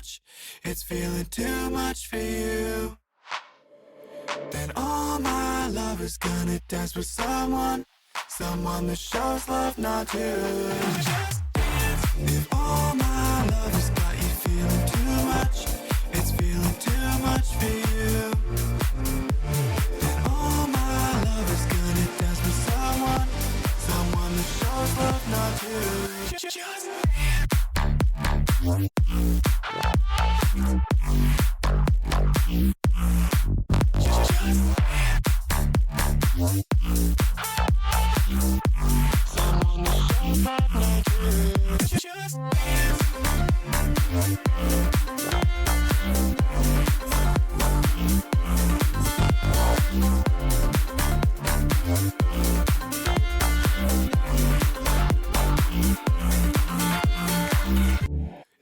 much, it's feeling too much for you. Then all my love is gonna dance with someone that shows love, not you. Just dance. If all my love has got you feeling too much, it's feeling too much for you. Then all my love is gonna dance with someone that shows love, not you. Just dance.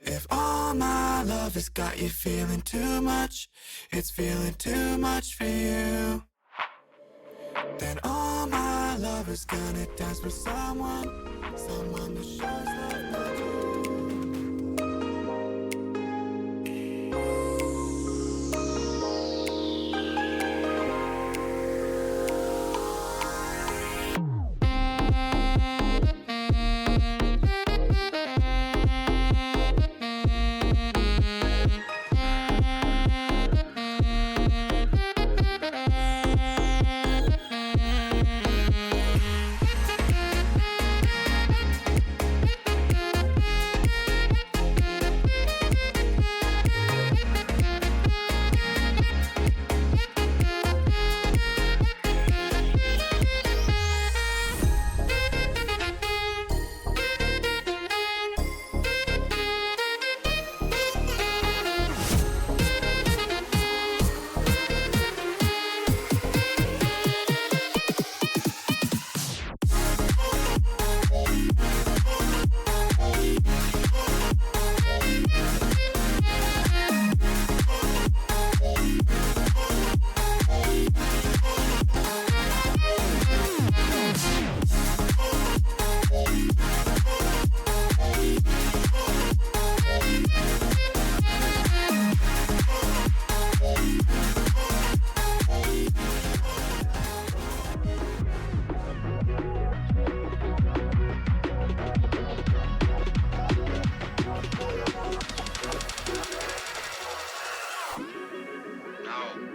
If all my love has got you feeling too much, it's feeling too much for you. Then all my love is gonna dance with someone that shows love, not you.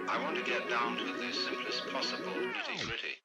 I want to get down to the simplest possible nitty-gritty.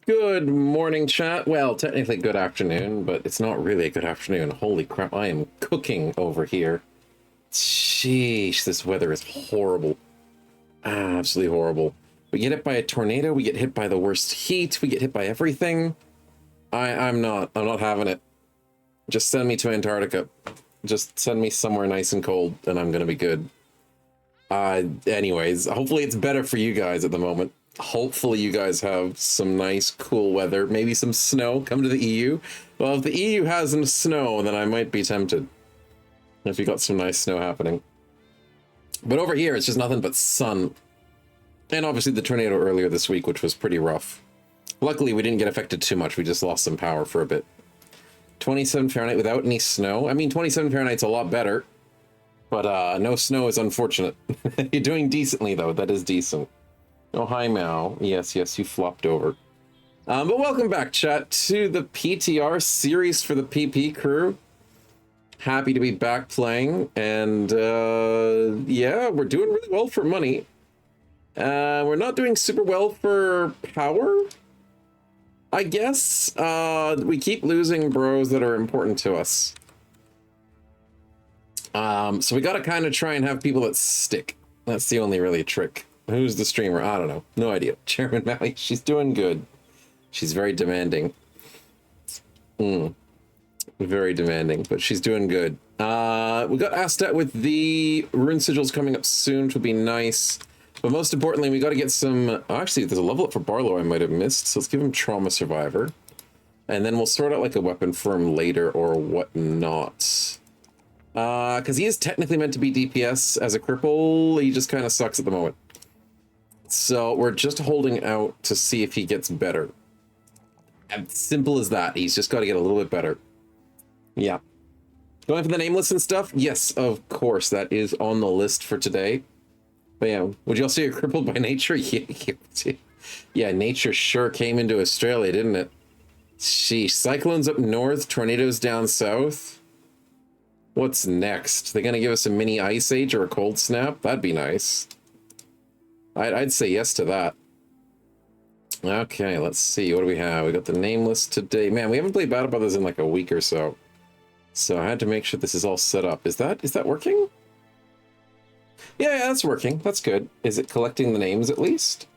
Good morning, chat. Well, technically good afternoon, but it's not really a good afternoon. Holy crap, I am cooking over here. Sheesh, this weather is horrible. Absolutely horrible. We get hit by a tornado, we get hit by the worst heat, we get hit by everything. I'm not having it. Just send me to Antarctica. Just send me somewhere nice and cold, and I'm gonna be good. Anyways, hopefully it's better for you guys at the moment. Hopefully you guys have some nice, cool weather. Maybe some snow. Come to the EU. Well, if the EU has some snow, then I might be tempted. If you got some nice snow happening. But over here, it's just nothing but sun. And obviously the tornado earlier this week, which was pretty rough. Luckily, we didn't get affected too much. We just lost some power for a bit. 27 Fahrenheit without any snow. I mean, 27 Fahrenheit's a lot better. But no snow is unfortunate. You're doing decently, though. That is decent. Oh, hi, Mao. Yes, yes, you flopped over. But welcome back, chat, to the PTR series for the PP crew. Happy to be back playing. And, yeah, we're doing really well for money. We're not doing super well for power, I guess. We keep losing bros that are important to us. So we gotta kind of try and have people that stick. That's the only really trick. Who's the streamer? I don't know. No idea. Chairman Mally, she's doing good. She's very demanding. Very demanding, but she's doing good. We got Astat with the rune sigils coming up soon, which will be nice. But most importantly, we got to get some... Actually, there's a level up for Barlow I might have missed, so let's give him Trauma Survivor. And then we'll sort out like a weapon for him later or whatnot. Because he is technically meant to be DPS as a cripple, he just kind of sucks at the moment. So we're just holding out to see if he gets better. As simple as that. He's just got to get a little bit better. Yeah. Going for the nameless and stuff? Yes, of course. That is on the list for today. But yeah, would y'all say you're crippled by nature? Yeah, nature sure came into Australia, didn't it? Sheesh. Cyclones up north, tornadoes down south. What's next? They're gonna give us a mini ice age or a cold snap? That'd be nice. I'd say yes to that. Okay, let's see. What do we have? We got the nameless today. Man, we haven't played Battle Brothers in like a week or so. So I had to make sure this is all set up. Is that working? Yeah, that's working. That's good. Is it collecting the names at least?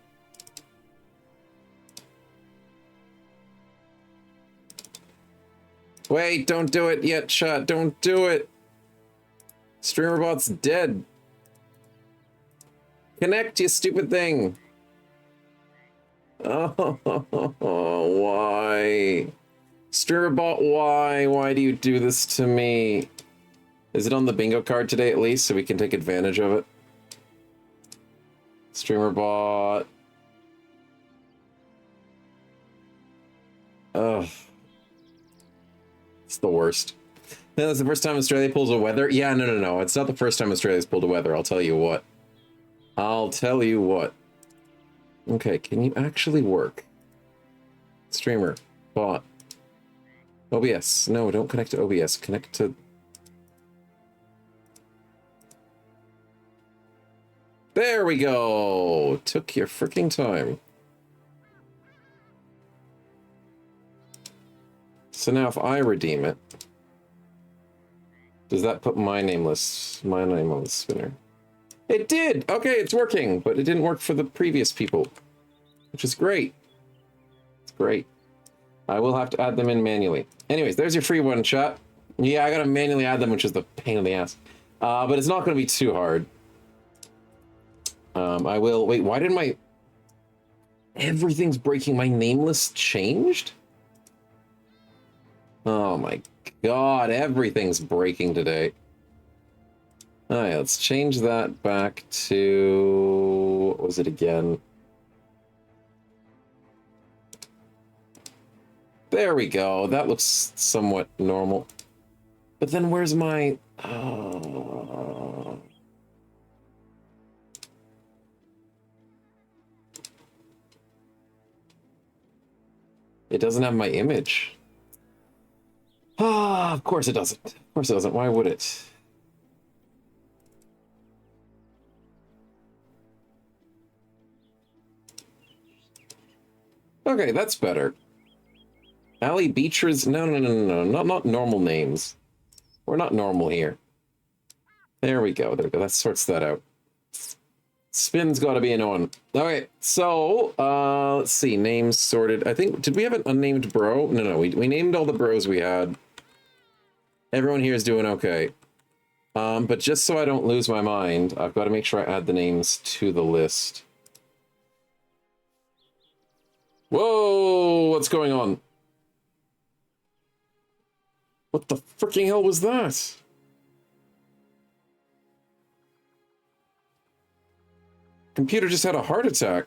Wait, don't do it yet, chat. Don't do it. StreamerBot's dead. Connect, you stupid thing. Oh, why? StreamerBot, why? Why do you do this to me? Is it on the bingo card today at least, so we can take advantage of it? StreamerBot. Ugh. It's the worst. That's the first time Australia pulls a weather? Yeah, no. It's not the first time Australia's pulled a weather, I'll tell you what. I'll tell you what. Okay, can you actually work? Streamer. Bot. OBS. No, don't connect to OBS. Connect to... There we go! Took your freaking time. So now if I redeem it, does that put my name on the spinner? It did! Okay, it's working, but it didn't work for the previous people, which is great. It's great. I will have to add them in manually. Anyways, there's your free one shot. Yeah, I gotta manually add them, which is the pain in the ass. But it's not gonna be too hard. I will... Wait, why did my... Everything's breaking. My nameless changed? Oh my god, everything's breaking today. Alright, let's change that back to... What was it again? There we go. That looks somewhat normal. But then where's my... It doesn't have my image. Ah, of course it doesn't. Of course it doesn't. Why would it? Okay, that's better. Ali Beatriz? No. Not normal names. We're not normal here. There we go. There we go. That sorts that out. Spin's got to be annoying. Okay, so let's see. Names sorted. I think, did we have an unnamed bro? No, we named all the bros we had. Everyone here is doing okay. But just so I don't lose my mind, I've got to make sure I add the names to the list. Whoa, what's going on? What the freaking hell was that? Computer just had a heart attack.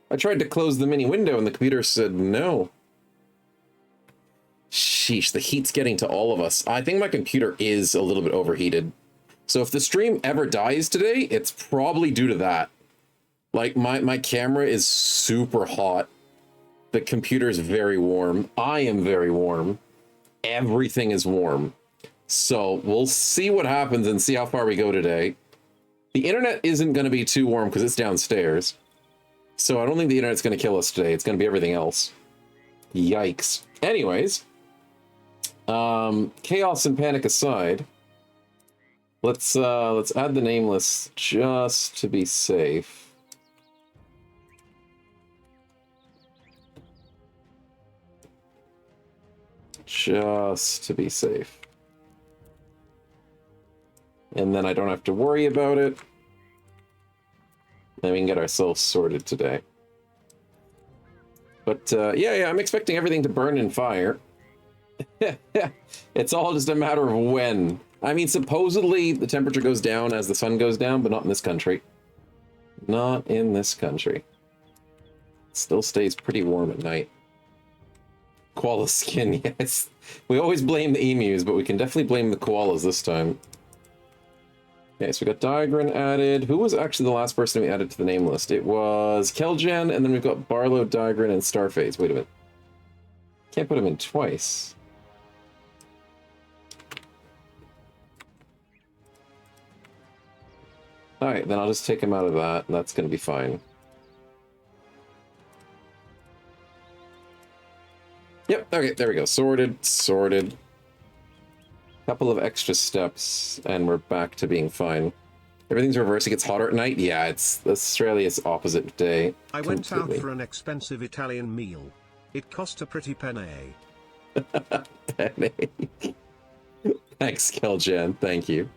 I tried to close the mini window and the computer said no. Sheesh, the heat's getting to all of us. I think my computer is a little bit overheated. So if the stream ever dies today, it's probably due to that. Like, my camera is super hot. The computer is very warm. I am very warm. Everything is warm. So we'll see what happens and see how far we go today. The internet isn't going to be too warm because it's downstairs. So I don't think the internet's going to kill us today. It's going to be everything else. Yikes. Anyways, chaos and panic aside, let's add the name list just to be safe. Just to be safe. And then I don't have to worry about it. Then we can get ourselves sorted today. But yeah, I'm expecting everything to burn in fire. It's all just a matter of when. I mean, supposedly the temperature goes down as the sun goes down, but not in this country. Not in this country. It still stays pretty warm at night. Koala skin, yes. We always blame the emus, but we can definitely blame the koalas this time. Okay, so we got Diagrin added. Who was actually the last person we added to the name list? It was Keljan, and then we've got Barlow, Diagrin, and Starface. Wait a minute. Can't put him in twice. Alright, then I'll just take him out of that, and that's going to be fine. Yep, okay, there we go. Sorted. Couple of extra steps, and we're back to being fine. Everything's reversed. It gets hotter at night. Yeah, it's Australia's opposite day. I went out for an expensive Italian meal. It cost a pretty penny. Penny. Thanks, Keljan. Thank you.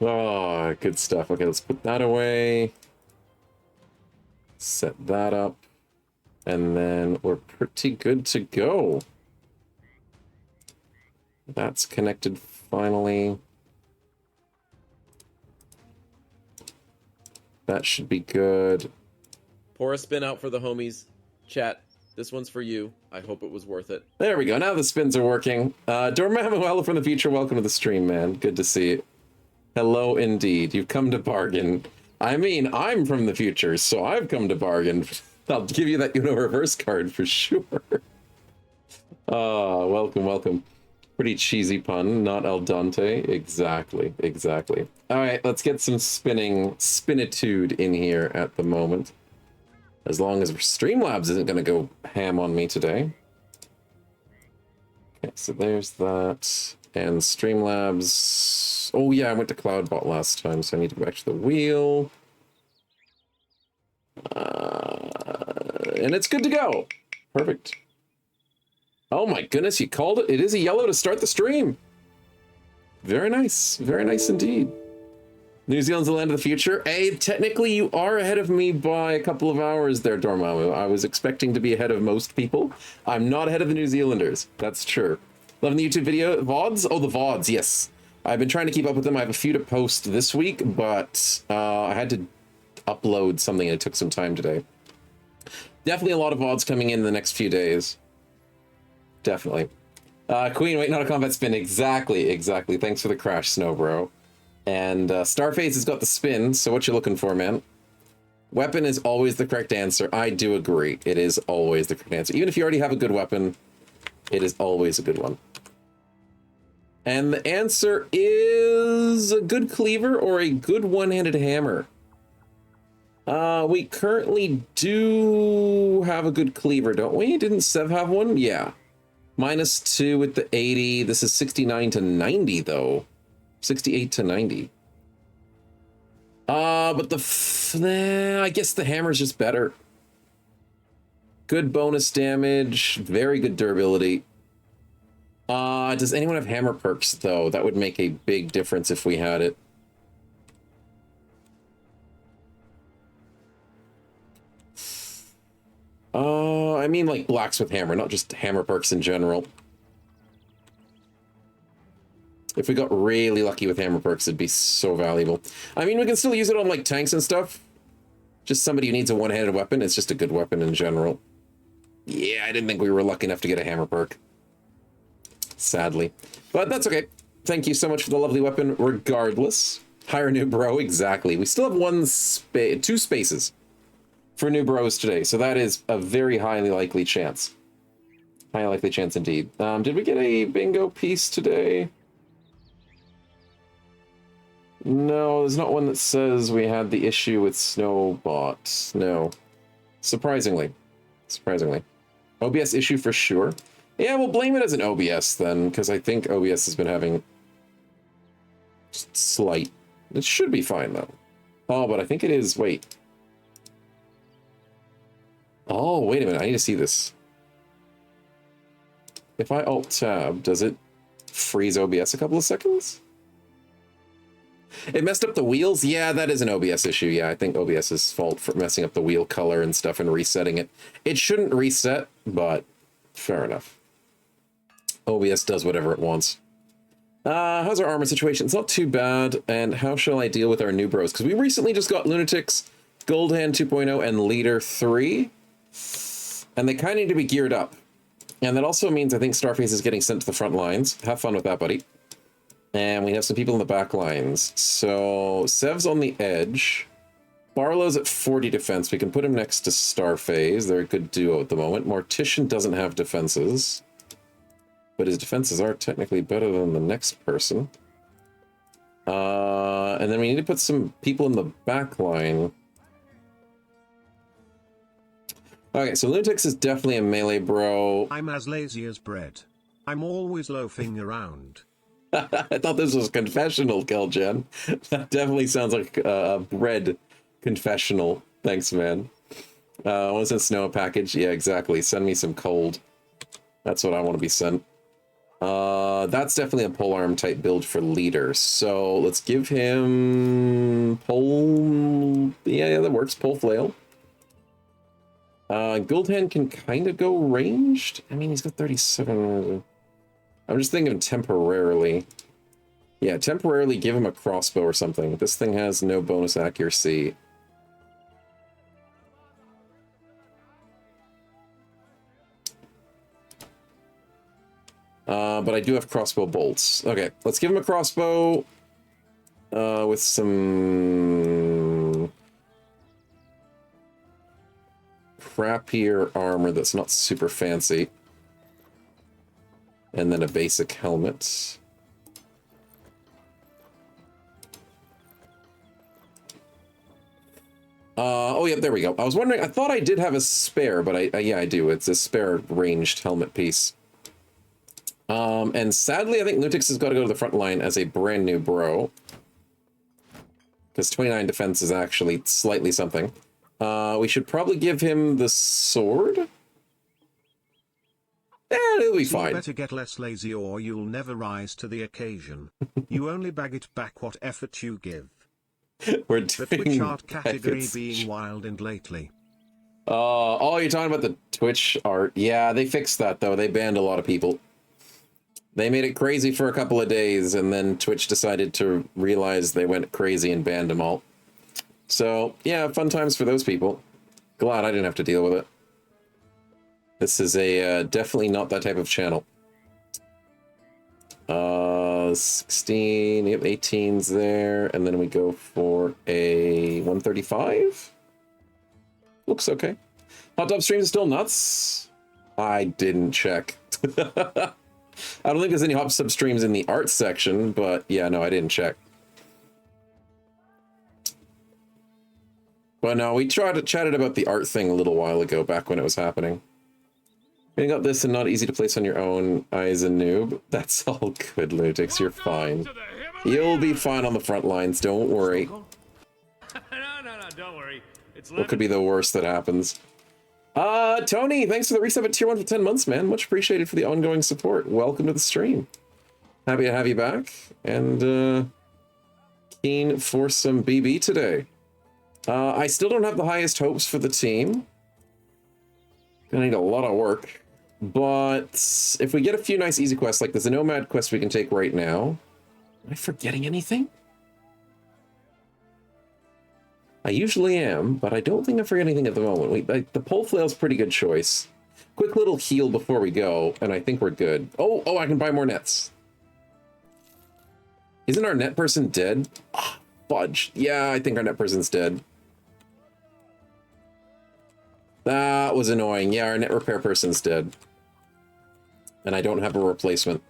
Oh, good stuff. Okay, let's put that away. Set that up. And then we're pretty good to go. That's connected finally. That should be good. Pour a spin out for the homies. Chat, this one's for you. I hope it was worth it. There we go. Now the spins are working. Dormammu, hello from the future. Welcome to the stream, man. Good to see you. Hello indeed. You've come to bargain. I mean, I'm from the future, so I've come to bargain. I'll give you that reverse card for sure. Welcome. Pretty cheesy pun, not al dente. Exactly. All right, let's get some spinitude in here at the moment. As long as Streamlabs isn't going to go ham on me today. Okay, so there's that. And Streamlabs... Oh yeah, I went to Cloudbot last time, so I need to go back to the wheel. And it's good to go. Perfect. Oh my goodness, you called it. It is a yellow to start the stream. Very nice indeed. New Zealand's the land of the future. Hey, technically you are ahead of me by a couple of hours there, Dormammu. I was expecting to be ahead of most people. I'm not ahead of the New Zealanders. That's true. Loving the YouTube video. VODs? Oh, the VODs, yes. I've been trying to keep up with them. I have a few to post this week, but I had to upload something and it took some time today. Definitely a lot of VODs coming in the next few days. Definitely. Queen, wait, not a combat spin. Exactly. Thanks for the crash, Snow Bro. And Starface has got the spin, so what you looking for, man? Weapon is always the correct answer. I do agree. It is always the correct answer. Even if you already have a good weapon, it is always a good one. And the answer is a good cleaver or a good one-handed hammer. We currently do have a good cleaver, don't we? Didn't Sev have one? Yeah. -2 with the 80. This is 69 to 90, though. 68 to 90. But I guess the hammer's just better. Good bonus damage, very good durability. Does anyone have hammer perks, though? That would make a big difference if we had it. I mean like blacksmith hammer, not just hammer perks in general. If we got really lucky with hammer perks, it'd be so valuable. I mean, we can still use it on like tanks and stuff. Just somebody who needs a one-handed weapon. It's just a good weapon in general. Yeah, I didn't think we were lucky enough to get a hammer perk. Sadly. But that's okay. Thank you so much for the lovely weapon, regardless. Hire new bro, exactly. We still have two spaces for new bros today, so that is a very highly likely chance. Highly likely chance indeed. Did we get a bingo piece today? No, there's not one that says we had the issue with Snowbot. No. Surprisingly. Surprisingly. OBS issue for sure. Yeah, we'll blame it as an OBS then, because I think OBS has been having just slight. It should be fine though. Oh, but I think it is. Wait. Oh, wait a minute. I need to see this. If I Alt-Tab, does it freeze OBS a couple of seconds? It messed up the wheels? Yeah, that is an OBS issue. Yeah, I think OBS's fault for messing up the wheel color and stuff and resetting it. It shouldn't reset, but fair enough. OBS does whatever it wants. How's our armor situation? It's not too bad. And how shall I deal with our new bros? Because we recently just got Lunatics, Goldhand 2.0, and Leader 3. And they kind of need to be geared up. And that also means I think Starface is getting sent to the front lines. Have fun with that, buddy. And we have some people in the back lines. So Sev's on the edge. Barlow's at 40 defense. We can put him next to Starface. They're a good duo at the moment. Mortician doesn't have defenses. But his defenses are technically better than the next person. And then we need to put some people in the back line. Okay, so Lunatix is definitely a melee bro. I'm as lazy as bread. I'm always loafing around. I thought this was a confessional, Kelgen. That definitely sounds like a bread confessional. Thanks, man. Want to send Snow a package? Yeah, exactly. Send me some cold. That's what I want to be sent. That's definitely a polearm type build for Leader. So let's give him pole. Yeah, that works. Pole flail. Goldhand can kind of go ranged. I mean, he's got 37. I'm just thinking temporarily. Yeah, temporarily give him a crossbow or something. This thing has no bonus accuracy. But I do have crossbow bolts. Okay, let's give him a crossbow with some crappier armor that's not super fancy. And then a basic helmet. Oh, yeah, there we go. I was wondering, I thought I did have a spare, but yeah, I do. It's a spare ranged helmet piece. And sadly, I think Lunatix has got to go to the front line as a brand new bro. Because 29 defense is actually slightly something. We should probably give him the sword. It'll be fine. You better get less lazy or you'll never rise to the occasion. You only bag it back what effort you give. We're The doing Twitch art category efforts. being wild and lately. Oh, you're talking about the Twitch art. Yeah, they fixed that, though. They banned a lot of people. They made it crazy for a couple of days, and then Twitch decided to realize they went crazy and banned them all. So, yeah, fun times for those people. Glad I didn't have to deal with it. This is a definitely not that type of channel. 16, yep, 18's there, and then we go for a 135. Looks okay. Hot Tub Streams is still nuts? I didn't check. I don't think there's any Hot Tub Streams in the art section, but yeah, no, I didn't check. But no, we chatted about the art thing a little while ago, back when it was happening. You got this and not easy to place on your own. I as a noob. That's all good, Lunatix. You're fine. You'll be fine on the front lines, don't worry. No, don't worry. It's What could be the worst that happens? Tony, thanks for the resub at tier 1 for 10 months, man. Much appreciated for the ongoing support. Welcome to the stream. Happy to have you back, and keen for some BB today. I still don't have the highest hopes for the team. Gonna need a lot of work. But if we get a few nice easy quests, like there's a Nomad quest we can take right now. Am I forgetting anything? I usually am, but I don't think I forget anything at the moment. The pole flail's a pretty good choice. Quick little heal before we go, and I think we're good. Oh, I can buy more nets. Isn't our net person dead? Oh, fudge. Yeah, I think our net person's dead. That was annoying. Yeah, our net repair person's dead. And I don't have a replacement.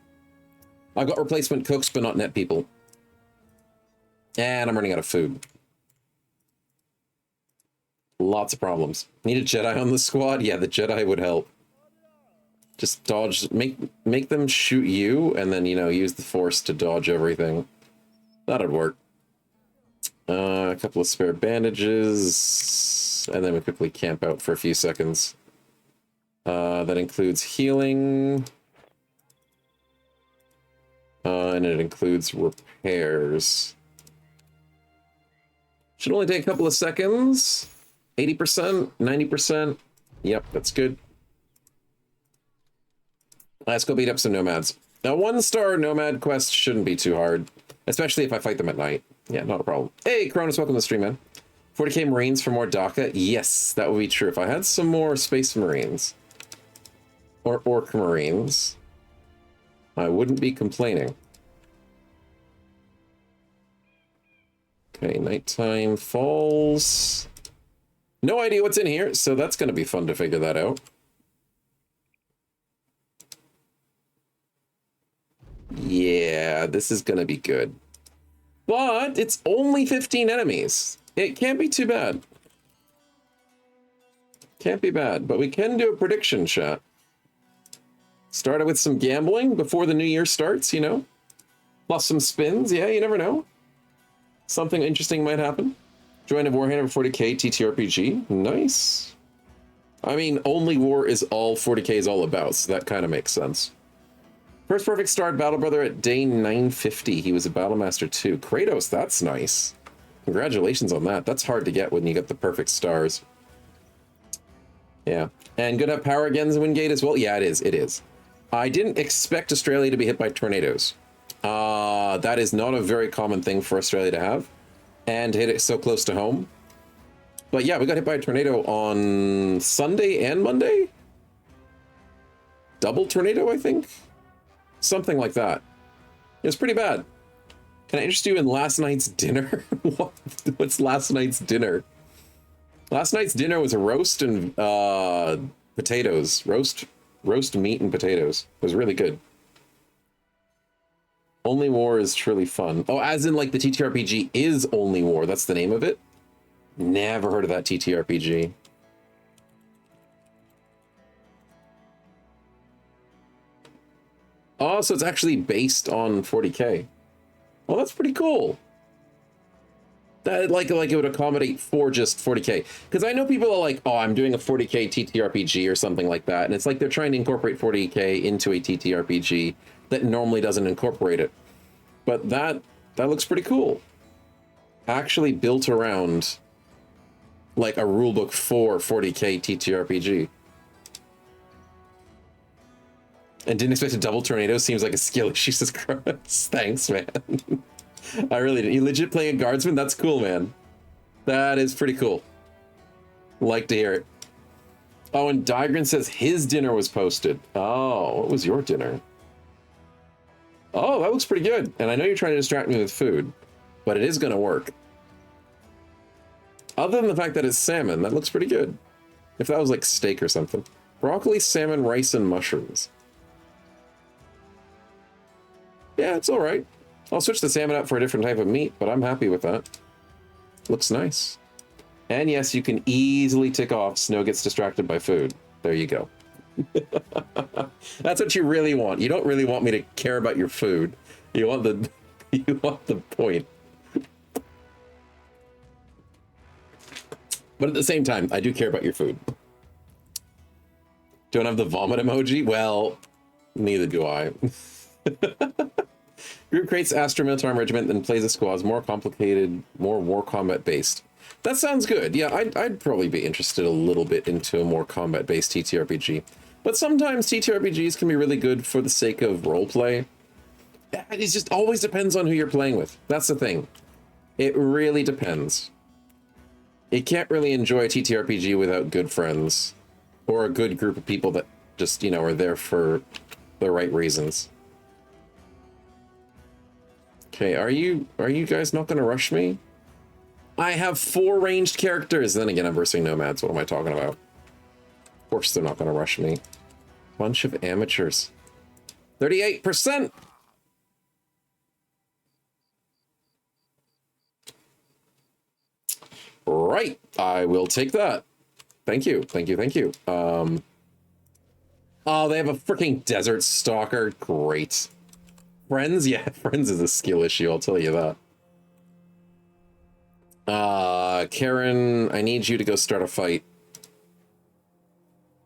I've got replacement cooks, but not net people. And I'm running out of food. Lots of problems. Need a Jedi on the squad? Yeah, the Jedi would help. Just dodge, make them shoot you, and then, you know, use the Force to dodge everything. That'd work. A couple of spare bandages, and then we quickly camp out for a few seconds. That includes healing. And it includes repairs. Should only take a couple of seconds. 80%, 90%. Yep, that's good. Let's go beat up some nomads. Now, 1-star nomad quest shouldn't be too hard, especially if I fight them at night. Yeah, not a problem. Hey, Cronus, welcome to the stream, man. 40k Marines for more DACA? Yes, that would be true. If I had some more Space Marines, or Orc Marines, I wouldn't be complaining. Okay, nighttime falls. No idea what's in here, so that's going to be fun to figure that out. Yeah, this is going to be good. But it's only 15 enemies. It can't be too bad. Can't be bad, but we can do a prediction, chat. Started with some gambling before the new year starts, you know? Plus some spins, yeah, you never know. Something interesting might happen. Join a Warhammer 40k TTRPG. Nice. I mean, only war is all 40k is all about, so that kind of makes sense. First perfect starred Battle Brother at day 950. He was a Battlemaster 2. Kratos, that's nice. Congratulations on that. That's hard to get when you get the perfect stars. Yeah. And good to have power against Wingate as well. Yeah, it is. It is. I didn't expect Australia to be hit by tornadoes. That is not a very common thing for Australia to have. And to hit it so close to home. But yeah, we got hit by a tornado on Sunday and Monday? Double tornado, I think? Something like that. It was pretty bad. Can I interest you in last night's dinner? What's last night's dinner? Last night's dinner was a roast and potatoes. Roast meat and potatoes. It was really good. Only War is truly fun. Oh, as in like the TTRPG is Only War. That's the name of it? Never heard of that TTRPG. Oh, so it's actually based on 40k. Well, that's pretty cool. That like it would accommodate for just 40k. Because I know people are like, oh, I'm doing a 40k TTRPG or something like that. And it's like they're trying to incorporate 40k into a TTRPG that normally doesn't incorporate it. But that looks pretty cool. Actually built around like a rulebook for 40k TTRPG. And didn't expect a double tornado. Seems like a skill issue. Jesus Christ. Thanks, man. I really didn't. You legit playing a guardsman? That's cool, man. That is pretty cool. Like to hear it. Oh, and Digran says his dinner was posted. Oh, what was your dinner? Oh, that looks pretty good. And I know you're trying to distract me with food, but it is going to work. Other than the fact that it's salmon, that looks pretty good. If that was like steak or something. Broccoli, salmon, rice, and mushrooms. Yeah, it's all right. I'll switch the salmon up for a different type of meat, but I'm happy with that. Looks nice. And yes, you can easily tick off Snow gets distracted by food. There you go. That's what you really want. You don't really want me to care about your food. You want You want the point. But at the same time, I do care about your food. Don't have the vomit emoji? Well, neither do I. Group creates Astra Militarum Regiment, then plays a squad. More complicated, more war combat based. That sounds good. Yeah, I'd probably be interested a little bit into a more combat based TTRPG. But sometimes TTRPGs can be really good for the sake of roleplay. It just always depends on who you're playing with. That's the thing. It really depends. You can't really enjoy a TTRPG without good friends. Or a good group of people that just, you know, are there for the right reasons. Okay, are you guys not going to rush me? I have 4 ranged characters. Then again, I'm versing nomads. What am I talking about? Of course they're not going to rush me. Bunch of amateurs. 38%! Right, I will take that. Thank you, thank you, thank you. Oh, they have a freaking desert stalker. Great. Friends? Yeah, friends is a skill issue, I'll tell you that. Karen, I need you to go start a fight.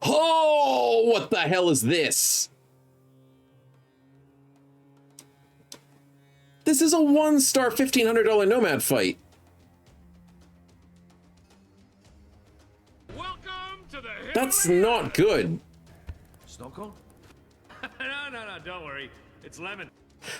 Oh, what the hell is this? This is a 1-star $1,500 nomad fight. Welcome to the That's not good. Snorkel? No, don't worry. It's lemon.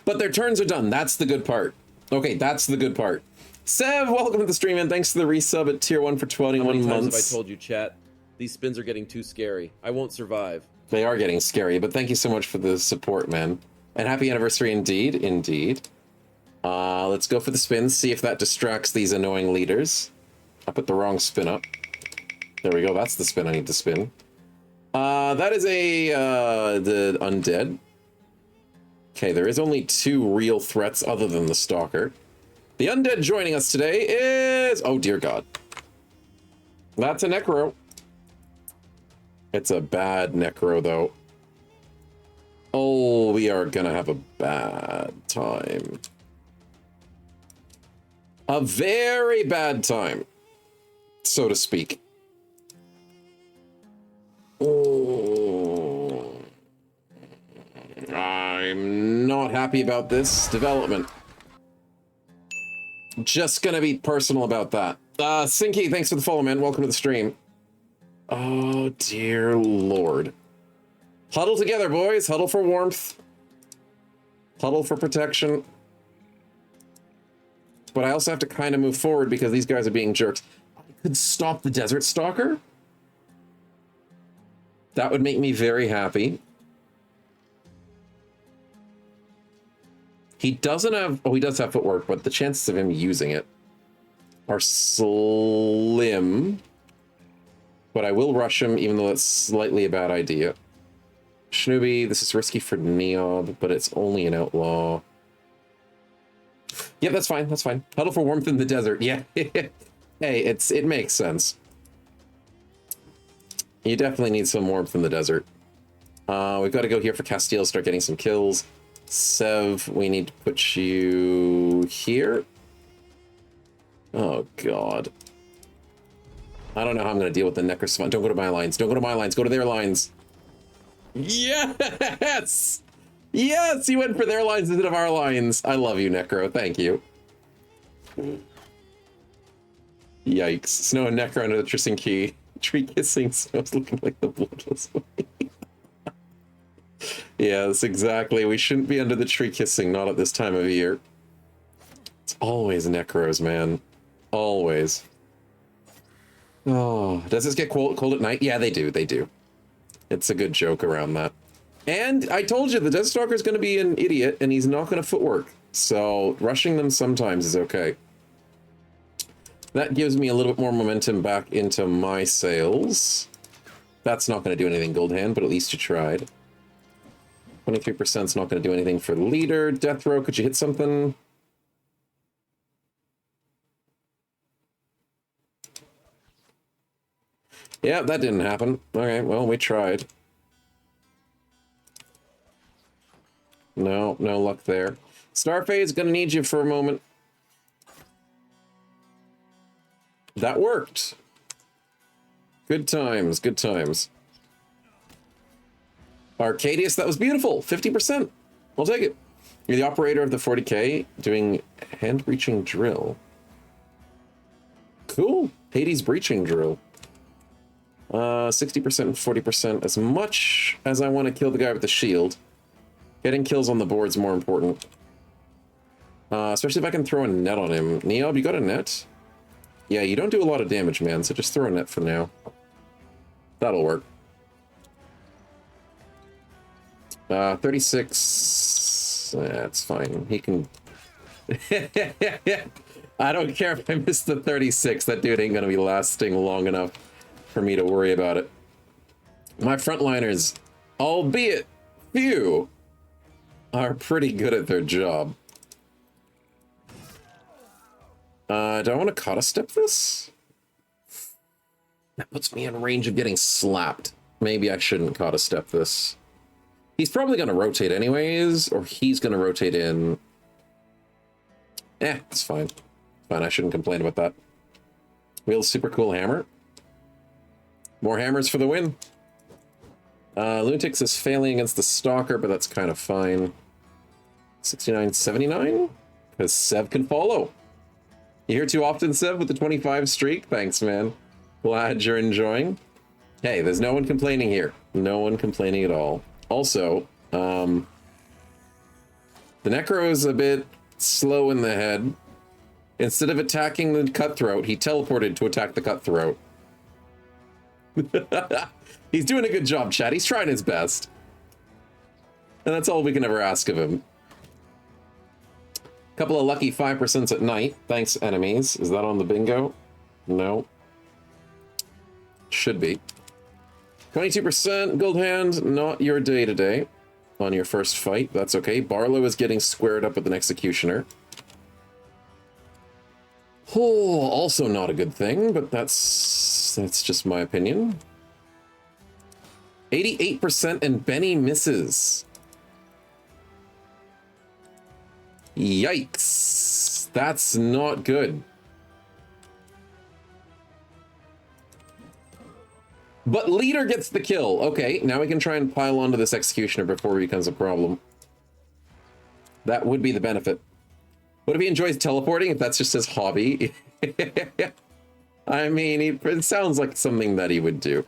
But their turns are done. That's the good part. Okay, that's the good part. Sev, welcome to the stream, and thanks to the resub at tier 1 for 21 How many times months. have I told you, chat? These spins are getting too scary. I won't survive. They are getting scary, but thank you so much for the support, man. And happy anniversary indeed, indeed. Let's go for the spins, see if that distracts these annoying leaders. I put the wrong spin up. There we go, that's the spin I need to spin. That is the undead. Okay, there is only 2 real threats other than the stalker. The undead joining us today is... Oh, dear God. That's a necro. It's a bad necro, though. Oh, we are gonna have a bad time. A very bad time, so to speak. Oh. I'm not happy about this development. Just gonna be personal about that. Sinky, thanks for the follow, man. Welcome to the stream. Oh, dear Lord. Huddle together, boys. Huddle for warmth. Huddle for protection. But I also have to kind of move forward because these guys are being jerks. I could stop the Desert Stalker. That would make me very happy. He doesn't have... Oh, he does have footwork, but the chances of him using it are slim. But I will rush him, even though that's slightly a bad idea. Shnooby, this is risky for Neob, but it's only an outlaw. Yep, that's fine, that's fine. Huddle for warmth in the desert, yeah. Hey, it makes sense. You definitely need some warmth in the desert. We've got to go here for Castile, start getting some kills. Sev, we need to put you here. Oh, God. I don't know how I'm going to deal with the Necrosvant. Don't go to my lines. Don't go to my lines. Go to their lines. Yes! Yes! You went for their lines instead of our lines. I love you, Necro. Thank you. Yikes. Snow and Necro under the Tristan Key. Tree kissing Snow's looking like the bloodless one. Yes, exactly. We shouldn't be under the tree kissing, not at this time of year. It's always Necros, man. Always. Oh, does this get cold at night? Yeah, they do. They do. It's a good joke around that. And I told you, the Death Stalker is going to be an idiot, and he's not going to footwork. So rushing them sometimes is okay. That gives me a little bit more momentum back into my sales. That's not going to do anything, Goldhand, but at least you tried. 23% is not going to do anything for the leader. Death Row, could you hit something? Yeah, that didn't happen. Okay, well, we tried. No luck there. Starfade's gonna need you for a moment. That worked. Good times, good times. Arcadius, that was beautiful. 50%. I'll take it. You're the operator of the 40K doing hand breaching drill. Cool. Hades breaching drill. 60% and 40%. As much as I want to kill the guy with the shield, getting kills on the board's more important. Especially if I can throw a net on him. Neob, you got a net? Yeah, you don't do a lot of damage, man, so just throw a net for now. That'll work. 36. That's fine. He can... I don't care if I miss the 36. That dude ain't gonna be lasting long enough for me to worry about it. My frontliners, albeit few, are pretty good at their job. Do I want to kata step this? That puts me in range of getting slapped. Maybe I shouldn't kata step this. He's probably going to rotate anyways, or he's going to rotate in. It's fine. Fine, I shouldn't complain about that. Wheel's super cool hammer. More hammers for the win. Lunatics is failing against the Stalker, but that's kind of fine. 69-79? Because Sev can follow. You hear too often, Sev, with the 25 streak? Thanks, man. Glad you're enjoying. Hey, there's no one complaining here. No one complaining at all. Also, the Necro is a bit slow in the head. Instead of attacking the Cutthroat, he teleported to attack the Cutthroat. He's doing a good job, chat. He's trying his best. And that's all we can ever ask of him. Couple of lucky 5% at night. Thanks, enemies. Is that on the bingo? No. Should be. 22% gold hand. Not your day today. On your first fight. That's okay. Barlow is getting squared up with an executioner. Oh, also not a good thing, but that's just my opinion. 88% and Benny misses. Yikes. That's not good. But leader gets the kill. Okay, now we can try and pile onto this executioner before he becomes a problem. That would be the benefit. What if he enjoys teleporting, if that's just his hobby? I mean, it sounds like something that he would do.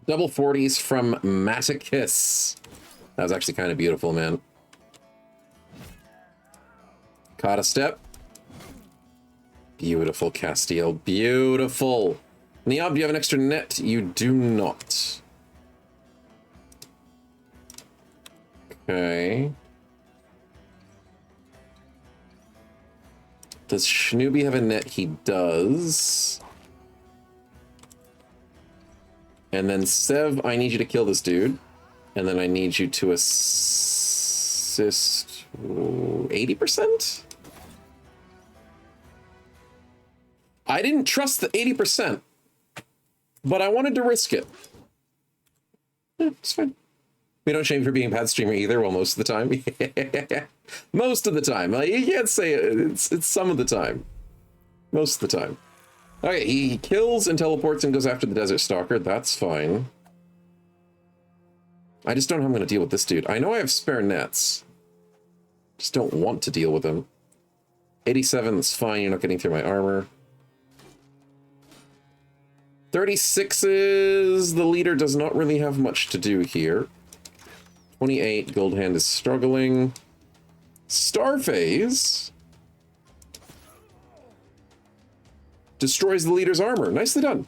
Double 40s from Maticus. That was actually kind of beautiful, man. Caught a step. Beautiful, Castiel. Beautiful. Neob, do you have an extra net? You do not. Okay. Does Schnooby have a net? He does. And then Sev, I need you to kill this dude. And then I need you to assist 80%? I didn't trust the 80%, but I wanted to risk it. Yeah, it's fine. We don't shame for being a bad streamer either, well, most of the time. Most of the time. You can't say it's some of the time. Most of the time. Okay, he kills and teleports and goes after the Desert Stalker. That's fine. I just don't know how I'm going to deal with this dude. I know I have spare nets. Just don't want to deal with him. 87, that's fine. You're not getting through my armor. 36s, the leader does not really have much to do here. 28, Gold Hand is struggling. Starphase destroys the leader's armor. Nicely done.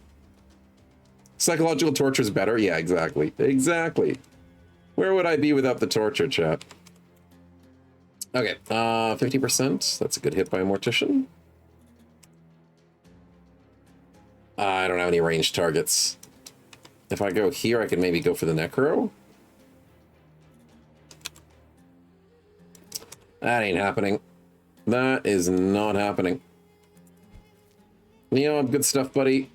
Psychological torture is better. Yeah, exactly. Exactly. Where would I be without the torture, chat? Okay, 50%. That's a good hit by a Mortician. I don't have any ranged targets. If I go here, I can maybe go for the Necro. That ain't happening. That is not happening. Neo, good stuff, buddy.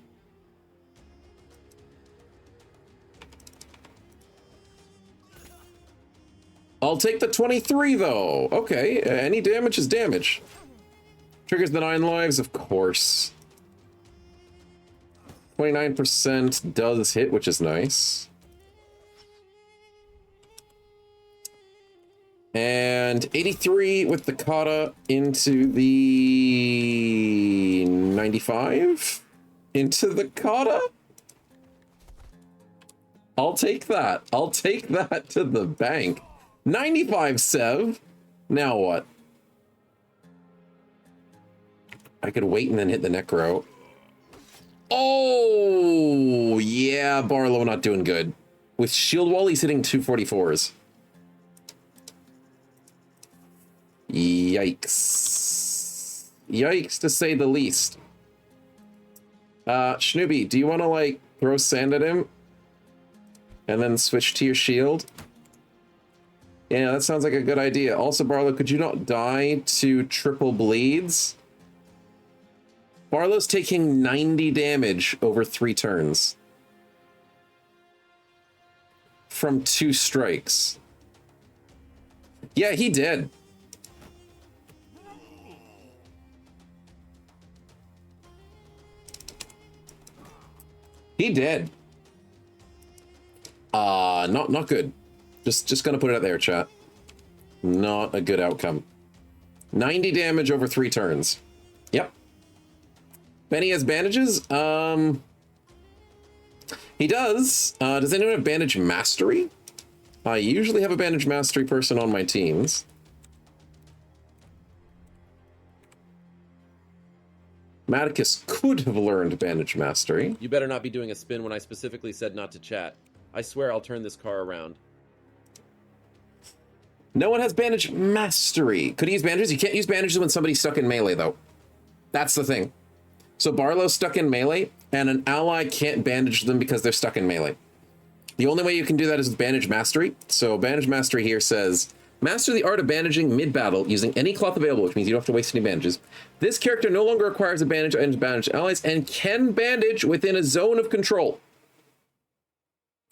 I'll take the 23, though. Okay, any damage is damage. Triggers the 9 lives, of course. 29% does hit, which is nice. And 83 with the kata into the 95? Into the kata? I'll take that. I'll take that to the bank. 95 Sev. Now what? I could wait and then hit the necro. Oh, yeah, Barlow not doing good. With shield wall, he's hitting 244s. Yikes. Yikes, to say the least. Schnooby, do you want to, like, throw sand at him? And then switch to your shield? Yeah, that sounds like a good idea. Also, Barlow, could you not die to triple bleeds? Barlow's taking 90 damage over 3 turns. From 2 strikes. Yeah, he did. He did. Not good. Just gonna put it out there, chat. Not a good outcome. 90 damage over 3 turns. Yep. Benny has bandages? He does. Does anyone have bandage mastery? I usually have a bandage mastery person on my teams. Maticus could have learned bandage mastery. You better not be doing a spin when I specifically said not to chat. I swear I'll turn this car around. No one has bandage mastery. Could he use bandages? You can't use bandages when somebody's stuck in melee, though. That's the thing. So Barlow's stuck in melee, and an ally can't bandage them because they're stuck in melee. The only way you can do that is with bandage mastery. So bandage mastery here says, master the art of bandaging mid-battle using any cloth available, which means you don't have to waste any bandages. This character no longer requires a bandage and bandage allies and can bandage within a zone of control.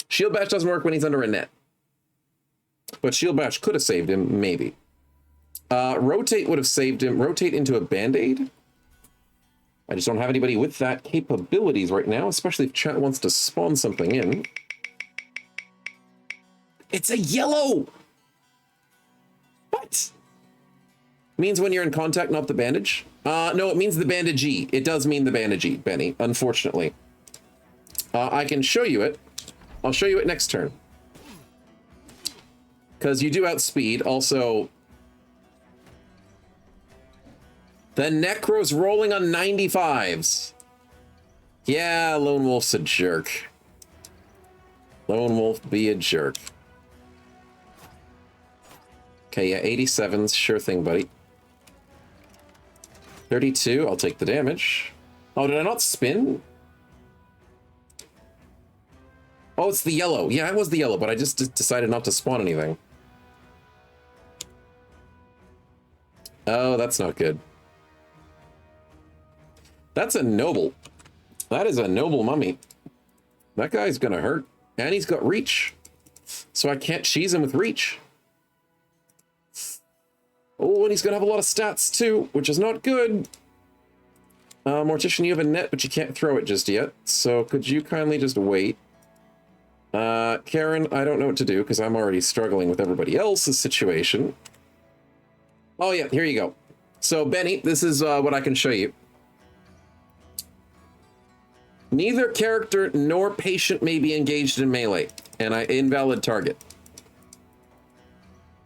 Shield Bash doesn't work when he's under a net. But Shield Bash could have saved him, maybe. Rotate would have saved him. Rotate into a Band-Aid. I just don't have anybody with that capabilities right now, especially if chat wants to spawn something in. It's a yellow! What? Means when you're in contact, not the bandage? No, it means the bandagee. It does mean the bandagee, Benny, unfortunately. I can show you it. I'll show you it next turn. Because you do outspeed. Also, the Necro's rolling on 95s. Yeah, Lone Wolf's a jerk. Lone Wolf be a jerk. Okay, yeah, 87s. Sure thing, buddy. 32, I'll take the damage. Oh, did I not spin? Oh, it's the yellow. Yeah, it was the yellow, but I just decided not to spawn anything. Oh, that's not good. That's a noble. That is a noble mummy. That guy's gonna hurt. And he's got reach. So I can't cheese him with reach. Oh, and he's gonna have a lot of stats too, which is not good. Mortician, you have a net, but you can't throw it just yet. So could you kindly just wait? Karen, I don't know what to do because I'm already struggling with everybody else's situation. Oh yeah, here you go. So Benny, this is what I can show you. Neither character nor patient may be engaged in melee, and I invalid target.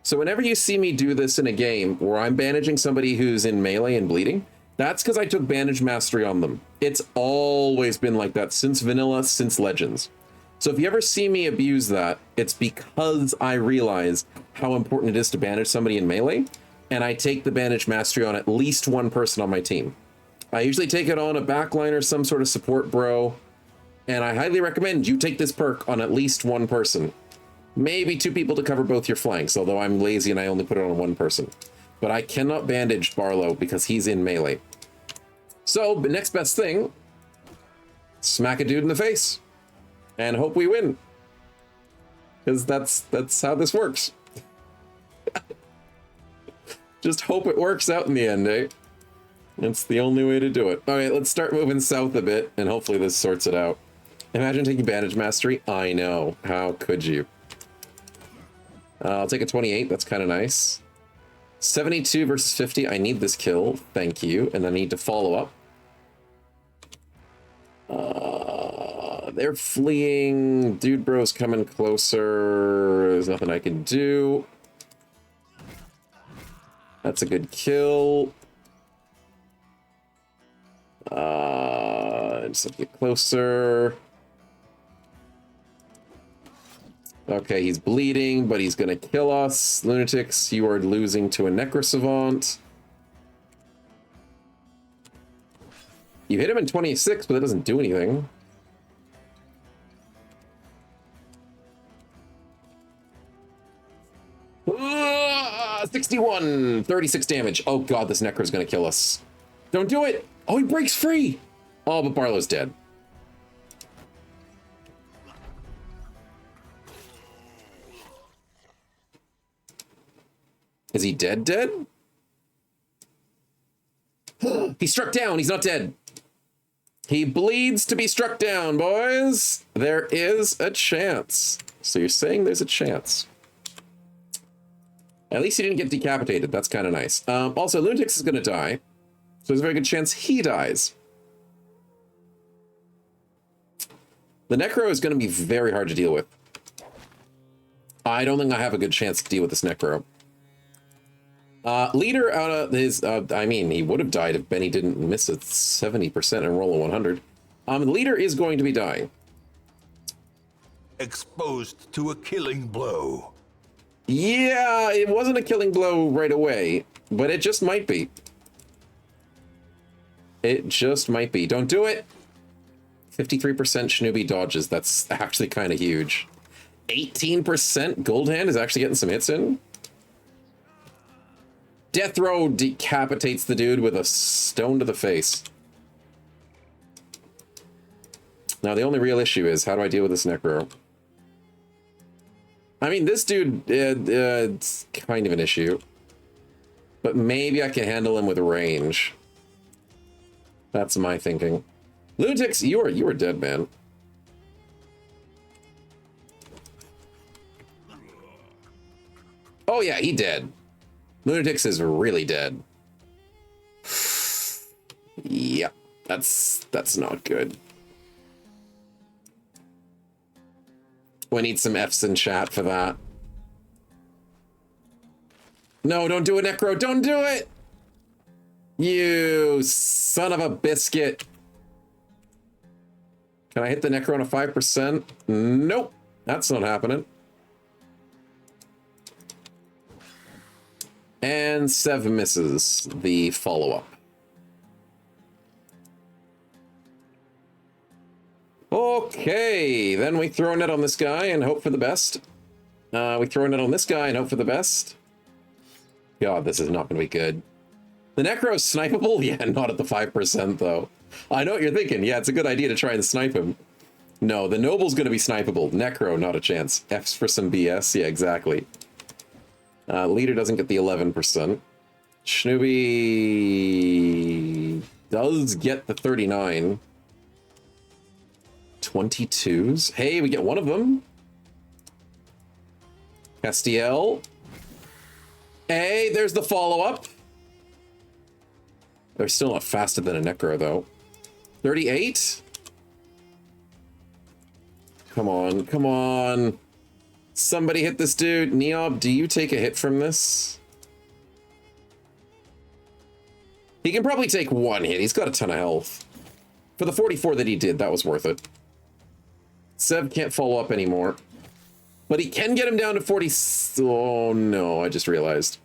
So whenever you see me do this in a game where I'm bandaging somebody who's in melee and bleeding, that's because I took bandage mastery on them. It's always been like that since vanilla, since Legends. So if you ever see me abuse that, it's because I realize how important it is to bandage somebody in melee, and I take the bandage mastery on at least one person on my team. I usually take it on a backliner, some sort of support bro, and I highly recommend you take this perk on at least one person. Maybe 2 people to cover both your flanks, although I'm lazy and I only put it on 1 person. But I cannot bandage Barlow because he's in melee. So, the next best thing, smack a dude in the face and hope we win. Because that's how this works. Just hope it works out in the end, eh? That's the only way to do it. Alright, let's start moving south a bit, and hopefully this sorts it out. Imagine taking Bandage Mastery. I know. How could you? I'll take a 28. That's kind of nice. 72 versus 50. I need this kill. Thank you. And I need to follow up. They're fleeing. Dude bro's coming closer. There's nothing I can do. That's a good kill. Just get closer. Okay, he's bleeding, but he's gonna kill us. Lunatics, you are losing to a Necrosavant. You hit him in 26, but that doesn't do anything. Ah, 61, 36 damage. Oh god, this Necro's gonna kill us. Don't do it! Oh, he breaks free! Oh, but Barlow's dead. Is he dead? He struck down. He's not dead. He bleeds to be struck down, boys. There is a chance. So you're saying there's a chance. At least he didn't get decapitated. That's kind of nice. Also, Lunatix is going to die. So there's a very good chance he dies. The Necro is going to be very hard to deal with. I don't think I have a good chance to deal with this Necro. Leader out of his, I mean, he would have died if Benny didn't miss a 70% and roll a 100. Leader is going to be dying. Exposed to a killing blow. Yeah, it wasn't a killing blow right away, but it just might be. It just might be. Don't do it. 53% Shinobi dodges. That's actually kind of huge. 18% Gold Hand is actually getting some hits in. Death Row decapitates the dude with a stone to the face. Now, the only real issue is, how do I deal with this Necro? I mean, this dude, it's kind of an issue. But maybe I can handle him with range. That's my thinking. Lunatics, you are dead, man. Oh yeah, he dead. Lunatix is really dead. Yep, that's not good. We need some F's in chat for that. No, don't do it, Necro. Don't do it! You son of a biscuit. Can I hit the Necro on a 5%? Nope, that's not happening. And Sev misses the follow-up. Okay, then we throw a net on this guy and hope for the best. We throw a net on this guy and hope for the best. God, this is not going to be good. The Necro's snipeable? Yeah, not at the 5%, though. I know what you're thinking. Yeah, it's a good idea to try and snipe him. No, the Noble's going to be snipeable. Necro, not a chance. F's for some BS. Yeah, exactly. Leader doesn't get the 11%. Shinobi does get the 39. 22s. Hey, we get one of them. Castiel. Hey, there's the follow-up. They're still not faster than a Necro, though. 38. Come on, come on. Somebody hit this dude. Neob, do you take a hit from this? He can probably take one hit. He's got a ton of health. For the 44 that he did, that was worth it. Seb can't follow up anymore. But he can get him down to 40. Oh, no, I just realized.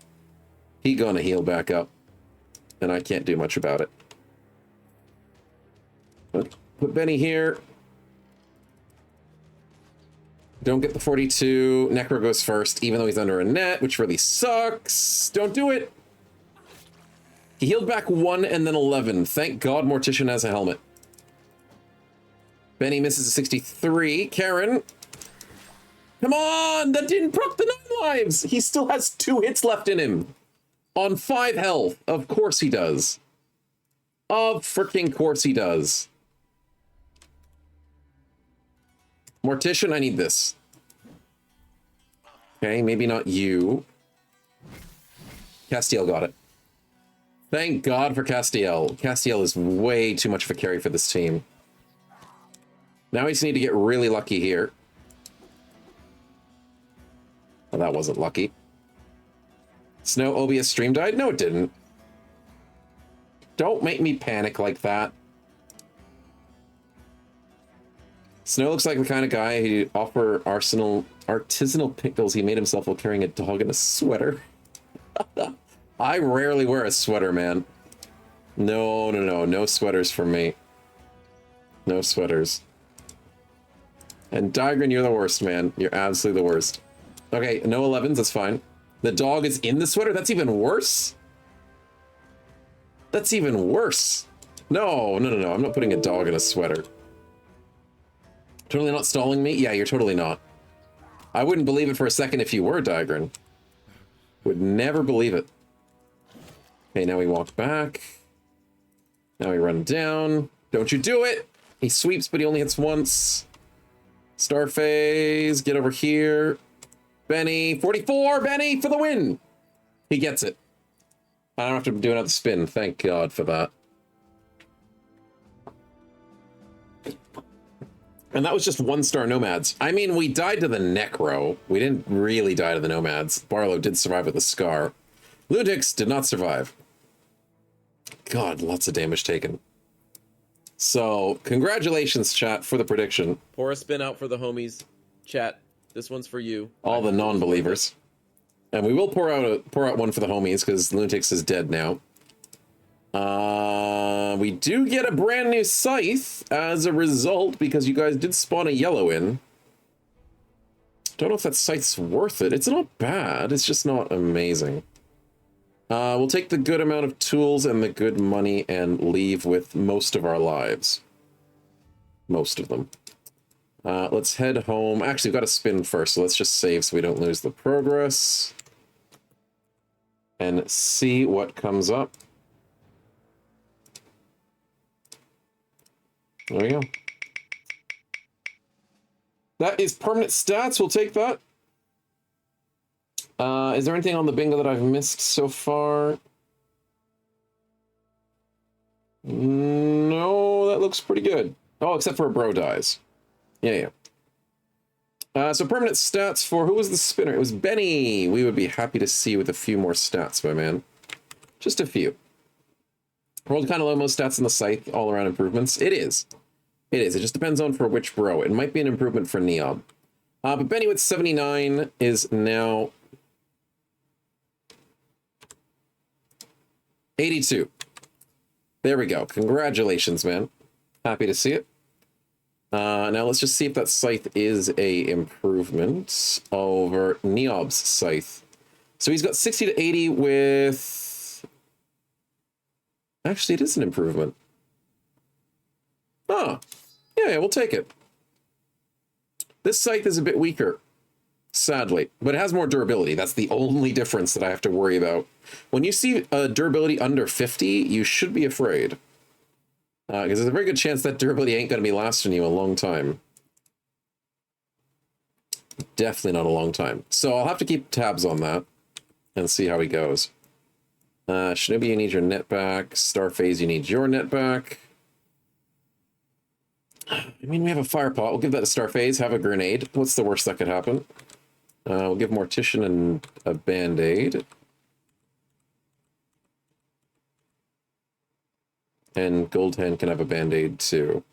He gonna heal back up. And I can't do much about it. But put Benny here. Don't get the 42. Necro goes first, even though he's under a net, which really sucks. Don't do it. He healed back 1 and then 11. Thank God Mortician has a helmet. Benny misses a 63. Karen. Come on! That didn't proc the 9 lives! He still has 2 hits left in him. On 5 health. Of course he does. Of freaking course he does. Mortician, I need this. Okay, maybe not you. Castiel got it. Thank God for Castiel. Castiel is way too much of a carry for this team. Now we just need to get really lucky here. Well, that wasn't lucky. Snow OBS stream died? No, it didn't. Don't make me panic like that. Snow looks like the kind of guy who offer artisanal pickles he made himself while carrying a dog in a sweater. I rarely wear a sweater, man. No sweaters for me. No sweaters. And Digran, you're the worst, man. You're absolutely the worst. Okay, no 11s, that's fine. The dog is in the sweater? That's even worse? That's even worse. No. I'm not putting a dog in a sweater. Totally not stalling me? Yeah, you're totally not. I wouldn't believe it for a second if you were, Digran. Would never believe it. Okay, now we walk back. Now we run down. Don't you do it! He sweeps, but he only hits once. Starphase, get over here. Benny, 44, Benny, for the win! He gets it. I don't have to do another spin. Thank God for that. And that was just 1-star nomads. I mean, we died to the Necro. We didn't really die to the nomads. Barlow did survive with a scar. Lunatics did not survive. God, lots of damage taken. So, congratulations, chat, for the prediction. Pour a spin out for the homies. Chat, this one's for you. All the non-believers. And we will pour out one for the homies, because Lunatics is dead now. We do get a brand new scythe as a result, because you guys did spawn a yellow in. Don't know if that scythe's worth it. It's not bad, it's just not amazing. We'll take the good amount of tools and the good money and leave with most of our lives. Most of them. Let's head home. Actually, we've got to spin first, so let's just save so we don't lose the progress. And see what comes up. There we go. That is permanent stats. We'll take that. Is there anything on the bingo that I've missed so far? No, that looks pretty good. Oh, except for a bro dies. Yeah. So permanent stats for, who was the spinner? It was Benny. We would be happy to see you with a few more stats, my man. Just a few. Rolled kind of low, most stats in the scythe, all around improvements. It is. It just depends on for which bro. It might be an improvement for Neob. But Benny with 79 is now 82. There we go. Congratulations, man. Happy to see it. Now let's just see if that scythe is a improvement over Neob's scythe. So he's got 60 to 80 with... Actually, it is an improvement. Oh, yeah, we'll take it. This scythe is a bit weaker, sadly, but it has more durability. That's the only difference that I have to worry about. When you see a durability under 50, you should be afraid. Because there's a very good chance that durability ain't going to be lasting you a long time. Definitely not a long time. So I'll have to keep tabs on that and see how he goes. Shinobi, you need your net back. Starphase, you need your net back. I mean, we have a fire pot. We'll give that to Starphase. Have a grenade. What's the worst that could happen? We'll give Mortician and a band-aid. And Goldhand can have a band-aid too.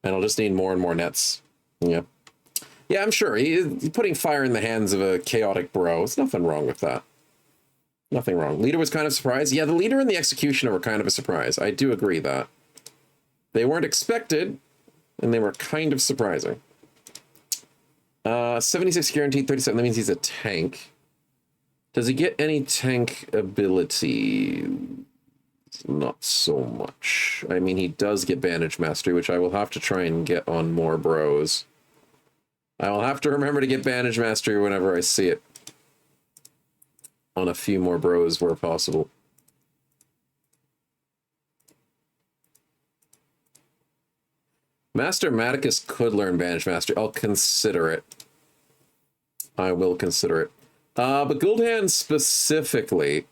And I'll just need more and more nets. Yeah. Yeah, I'm sure. He's putting fire in the hands of a chaotic bro. There's nothing wrong with that. Nothing wrong. Leader was kind of surprised. Yeah, the leader and the executioner were kind of a surprise. I do agree that. They weren't expected, and they were kind of surprising. 76 guaranteed, 37. That means he's a tank. Does he get any tank ability? Not so much. I mean, he does get bandage mastery, which I will have to try and get on more bros. I will have to remember to get bandage mastery whenever I see it. on a few more bros where possible. Master Maticus could learn Banish Master. I'll consider it. I will consider it. But Gul'dan specifically,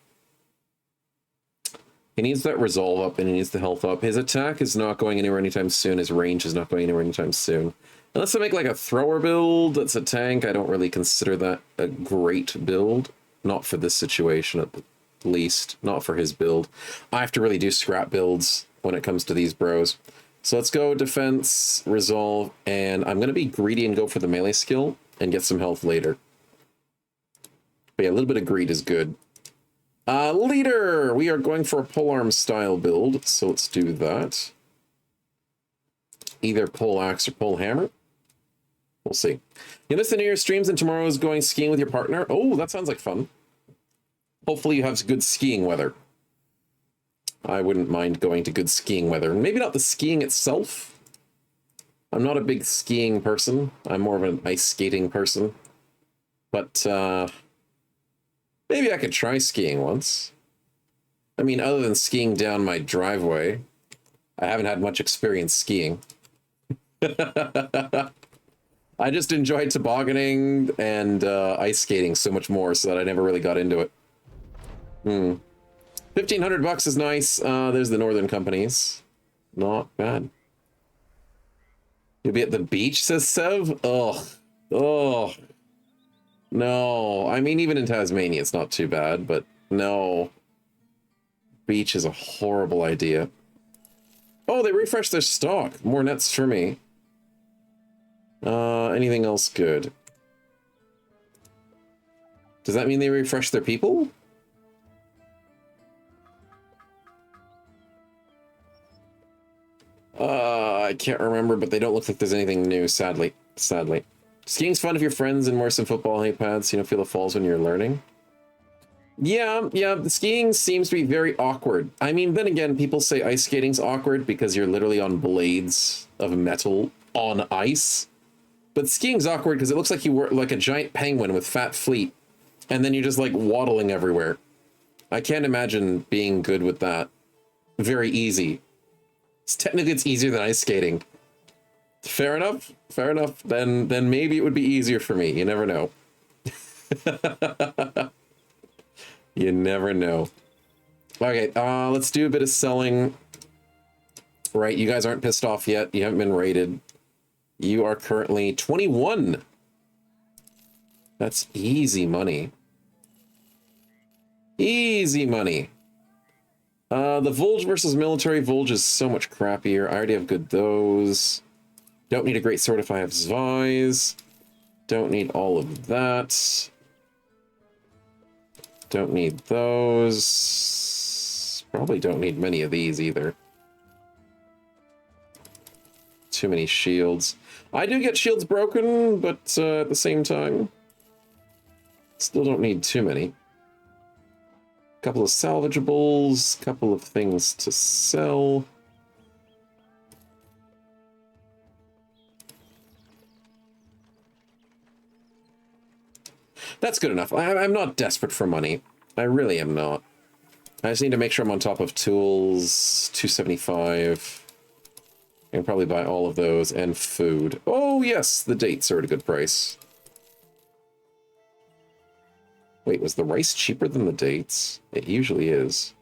he needs that resolve up and he needs the health up. His attack is not going anywhere anytime soon. His range is not going anywhere anytime soon. Unless I make like a thrower build that's a tank, I don't really consider that a great build. Not for this situation at least. Not for his build. I have to really do scrap builds when it comes to these bros. So let's go defense, resolve, and I'm going to be greedy and go for the melee skill and get some health later. But yeah, a little bit of greed is good. Leader! We are going for a polearm style build, so let's do that. Either pole axe or pole hammer. We'll see. You missed the New Year's streams and tomorrow is going skiing with your partner. Oh, that sounds like fun. Hopefully you have good skiing weather. I wouldn't mind going to good skiing weather. Maybe not the skiing itself. I'm not a big skiing person. I'm more of an ice skating person. But, maybe I could try skiing once. I mean, other than skiing down my driveway, I haven't had much experience skiing. I just enjoyed tobogganing and ice skating so much more so that I never really got into it. 1,500 bucks is nice. There's the Northern companies. Not bad. You'll be at the beach, says Sev? Ugh. Oh. No. I mean, even in Tasmania, it's not too bad, but no. Beach is a horrible idea. Oh, they refreshed their stock. More nets for me. Anything else good? Does that mean they refreshed their people? I can't remember, but they don't look like there's anything new, sadly. Sadly. Skiing's fun if you're friends and wear some football hay pads so you don't feel the falls when you're learning. Yeah, the skiing seems to be very awkward. I mean, then again, people say ice skating's awkward because you're literally on blades of metal on ice. But skiing's awkward because it looks like you were like a giant penguin with fat fleet, and then you're just like waddling everywhere. I can't imagine being good with that. Very easy. Technically, it's easier than ice skating. Fair enough. Fair enough. Then maybe it would be easier for me. You never know. You never know. Okay, let's do a bit of selling. Right, you guys aren't pissed off yet. You haven't been raided. You are currently 21. That's easy money. Easy money. The Volge versus military. Volge is so much crappier. I already have good those. Don't need a great sword if I have Zvise. Don't need all of that. Don't need those. Probably don't need many of these either. Too many shields. I do get shields broken, but at the same time, still don't need too many. Couple of salvageables, couple of things to sell. That's good enough. I'm not desperate for money. I really am not. I just need to make sure I'm on top of tools. 275. I can probably buy all of those and food. Oh yes, the dates are at a good price. Wait, was the rice cheaper than the dates? It usually is.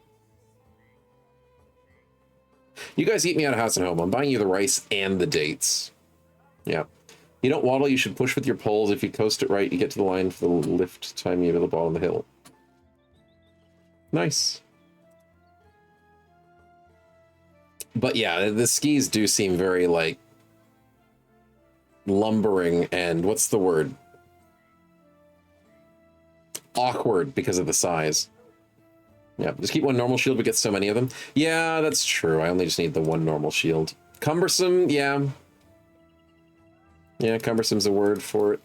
You guys eat me out of house and home. I'm buying you the rice and the dates. Yeah. You don't waddle, you should push with your poles. If you coast it right, you get to the line for the lift time you have the ball on the hill. Nice. But yeah, the skis do seem very, like, lumbering and, what's the word? Awkward because of the size. Yeah, just keep one normal shield but get so many of them. Yeah, that's true. I only just need the one normal shield. Cumbersome, yeah. Yeah, cumbersome's a word for it.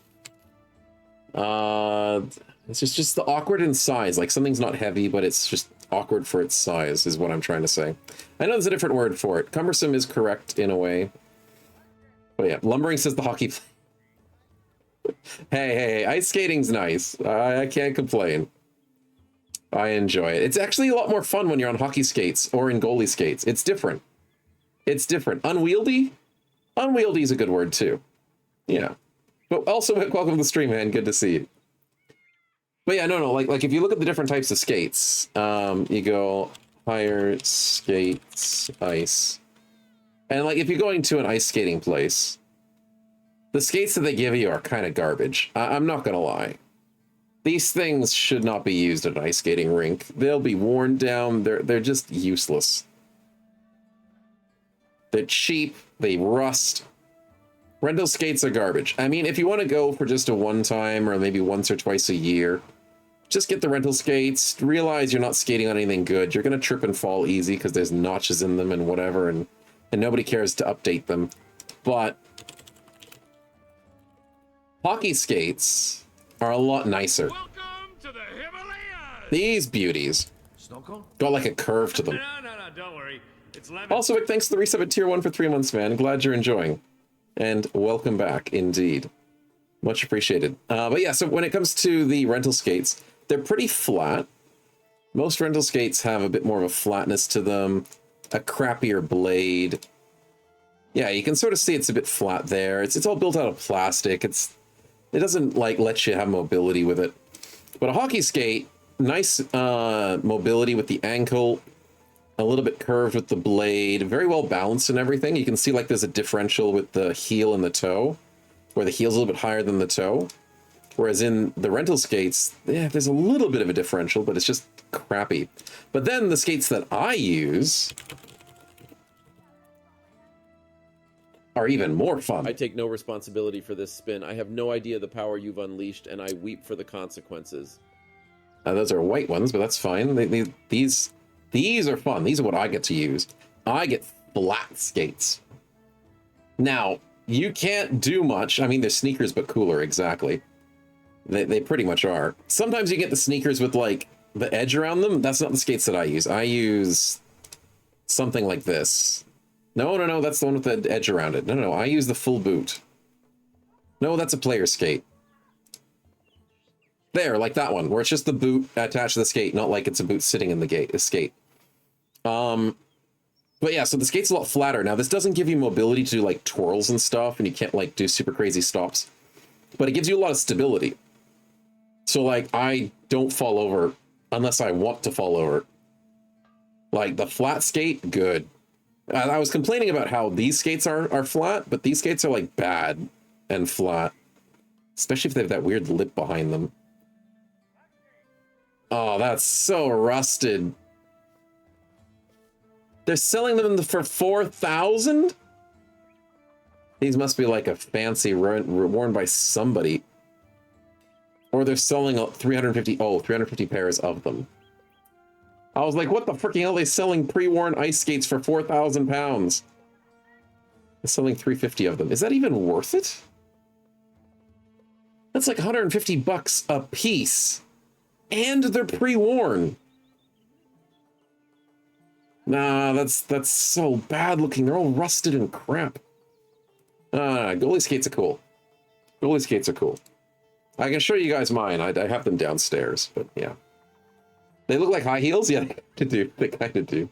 It's just the awkward in size. Like, something's not heavy, but it's just awkward for its size, is what I'm trying to say. I know there's a different word for it. Cumbersome is correct in a way. But yeah, lumbering says the hockey play. Hey, ice skating's nice. I can't complain. I enjoy it. It's actually a lot more fun when you're on hockey skates or in goalie skates. It's different. It's different. Unwieldy? Unwieldy is a good word too. Yeah. But also, welcome to the stream, man. Good to see you. But yeah, no, like if you look at the different types of skates, you go higher skates, ice. And like if you're going to an ice skating place, the skates that they give you are kind of garbage. I'm not gonna lie. These things should not be used at an ice skating rink. They'll be worn down. They're just useless. They're cheap. They rust. Rental skates are garbage. I mean, if you want to go for just a one time or maybe once or twice a year, just get the rental skates. Realize you're not skating on anything good. You're going to trip and fall easy because there's notches in them and whatever, and nobody cares to update them. But hockey skates are a lot nicer. Welcome to the Himalayas! These beauties Snorkel? got like a curve to them. No, don't worry. It's lemon. Also, Vic, thanks to the resub at tier 1 for 3 months, man. Glad you're enjoying. And welcome back, indeed. Much appreciated. But yeah, so when it comes to the rental skates, they're pretty flat. Most rental skates have a bit more of a flatness to them, a crappier blade. Yeah, you can sort of see it's a bit flat there. It's all built out of plastic. It doesn't like let you have mobility with it. But a hockey skate, nice mobility with the ankle, a little bit curved with the blade, very well balanced and everything. You can see like there's a differential with the heel and the toe, where the heel's a little bit higher than the toe. Whereas in the rental skates, yeah, there's a little bit of a differential, but it's just crappy. But then the skates that I use are even more fun. I take no responsibility for this spin. I have no idea the power you've unleashed, and I weep for the consequences. Those are white ones, but that's fine. These are fun. These are what I get to use. I get flat skates. Now, you can't do much. I mean, they're sneakers, but cooler, exactly. They pretty much are. Sometimes you get the sneakers with, like, the edge around them. That's not the skates that I use. I use something like this. No, that's the one with the edge around it. No, I use the full boot. No, that's a player skate. There, like that one, where it's just the boot attached to the skate, not like it's a boot sitting in the skate. But yeah, so the skate's a lot flatter. Now, this doesn't give you mobility to do, like, twirls and stuff, and you can't, like, do super crazy stops. But it gives you a lot of stability. So, like, I don't fall over unless I want to fall over. Like, the flat skate, good. I was complaining about how these skates are flat, but these skates are, like, bad and flat. Especially if they have that weird lip behind them. Oh, that's so rusted. They're selling them for 4,000? These must be like a fancy worn by somebody. Or they're selling 350 pairs of them. I was like, what the freaking hell are they selling pre-worn ice skates for 4,000 pounds? They're selling 350 of them. Is that even worth it? That's like 150 bucks a piece. And they're pre-worn. Nah, that's so bad looking. They're all rusted and crap. Goalie skates are cool. Goalie skates are cool. I can show you guys mine. I have them downstairs, but yeah. They look like high heels? Yeah, they kind of do.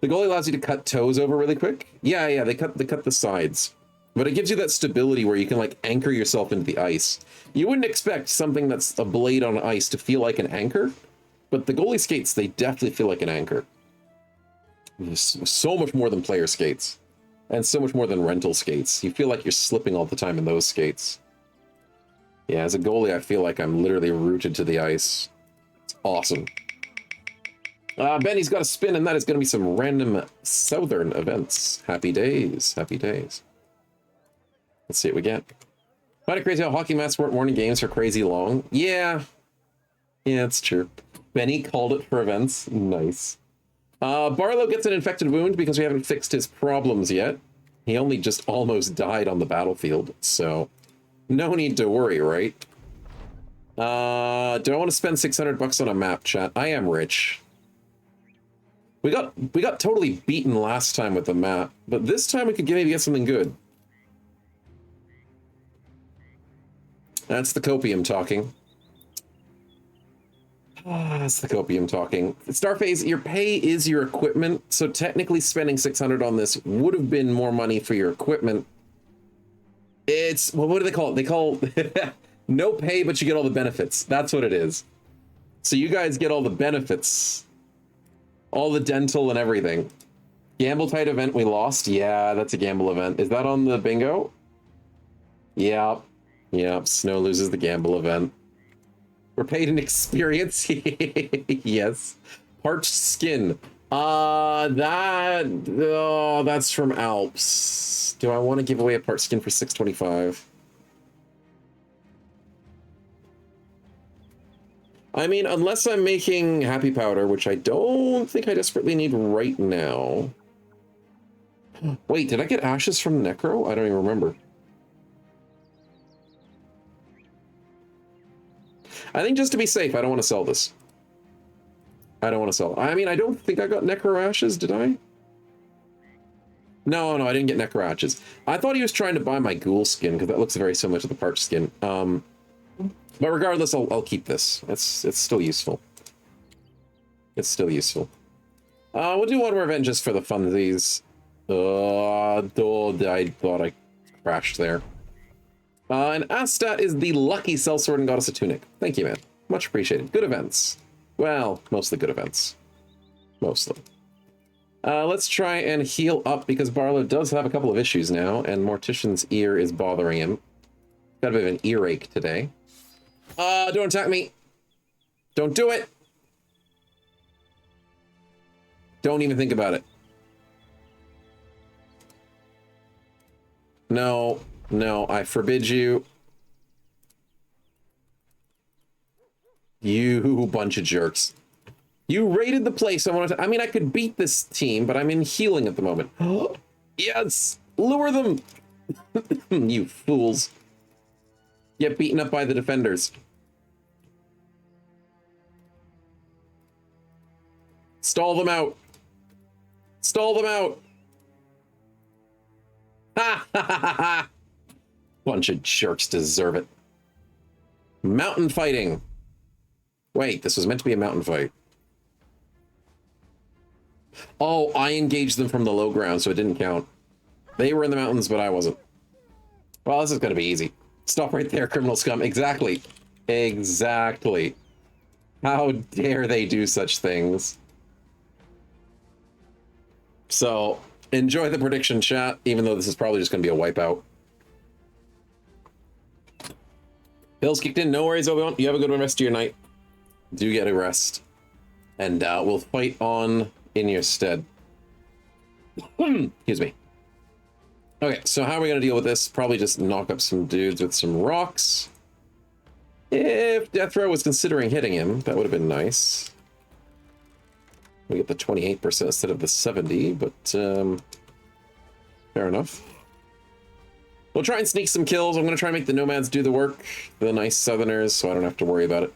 The goalie allows you to cut toes over really quick. Yeah, they cut the sides. But it gives you that stability where you can, like, anchor yourself into the ice. You wouldn't expect something that's a blade on ice to feel like an anchor, but the goalie skates, they definitely feel like an anchor. So much more than player skates. And so much more than rental skates. You feel like you're slipping all the time in those skates. Yeah, as a goalie, I feel like I'm literally rooted to the ice. It's awesome. Benny's got a spin, and that is going to be some random southern events. Happy days. Happy days. Let's see what we get. Find it crazy how hockey masks weren't worn in games for crazy long. Yeah, it's true. Benny called it for events. Nice. Barlow gets an infected wound because we haven't fixed his problems yet. He only just almost died on the battlefield, so no need to worry, right? Do I want to spend 600 bucks on a map, chat? I am rich. We got totally beaten last time with the map, but this time we could maybe get something good. That's the copium talking. That's the copium talking. Starface, your pay is your equipment, so technically spending 600 on this would have been more money for your equipment. It's, well, what do they call it? They call no pay, but you get all the benefits. That's what it is. So you guys get all the benefits, all the dental and everything. Gamble tight event we lost. Yeah, that's a gamble event. Is that on the bingo? Yeah. Yeah, Snow loses the gamble event. We're paid in experience. Yes. Parched skin. That's from Alps. Do I want to give away a parched skin for 625? I mean, unless I'm making happy powder, which I don't think I desperately need right now. Wait, did I get ashes from Necro? I don't even remember. I think just to be safe, I don't want to sell this. I don't want to sell. I mean, I don't think I got Necro ashes, did I? No, I didn't get Necro ashes. I thought he was trying to buy my ghoul skin, because that looks very similar to the parched skin. But regardless, I'll keep this. It's still useful. It's still useful. We'll do one more event just for the funsies. I thought I crashed there. And Astat is the lucky sellsword and goddess of tunic. Thank you, man. Much appreciated. Good events. Well, mostly good events. Mostly. Let's try and heal up because Barlow does have a couple of issues now, and Mortician's ear is bothering him. Got a bit of an earache today. Don't attack me. Don't do it. Don't even think about it. No, I forbid you. You bunch of jerks. You raided the place. I mean, I could beat this team, but I'm in healing at the moment. Yes! Lure them! You fools. Get beaten up by the defenders. Stall them out. Stall them out. Ha ha ha ha! Bunch of jerks deserve it. Mountain fighting. Wait, this was meant to be a mountain fight. Oh, I engaged them from the low ground, so it didn't count. They were in the mountains, but I wasn't. Well, this is going to be easy. Stop right there, criminal scum. Exactly. Exactly. How dare they do such things? So, enjoy the prediction, chat, even though this is probably just going to be a wipeout. Bill's kicked in. No worries, Obi-Wan. You have a good rest of your night. Do get a rest. And we'll fight on in your stead. Excuse me. Okay, so how are we going to deal with this? Probably just knock up some dudes with some rocks. If Death Row was considering hitting him, that would have been nice. We get the 28% instead of the 70, but fair enough. We'll try and sneak some kills. I'm going to try and make the nomads do the work. The nice southerners, so I don't have to worry about it.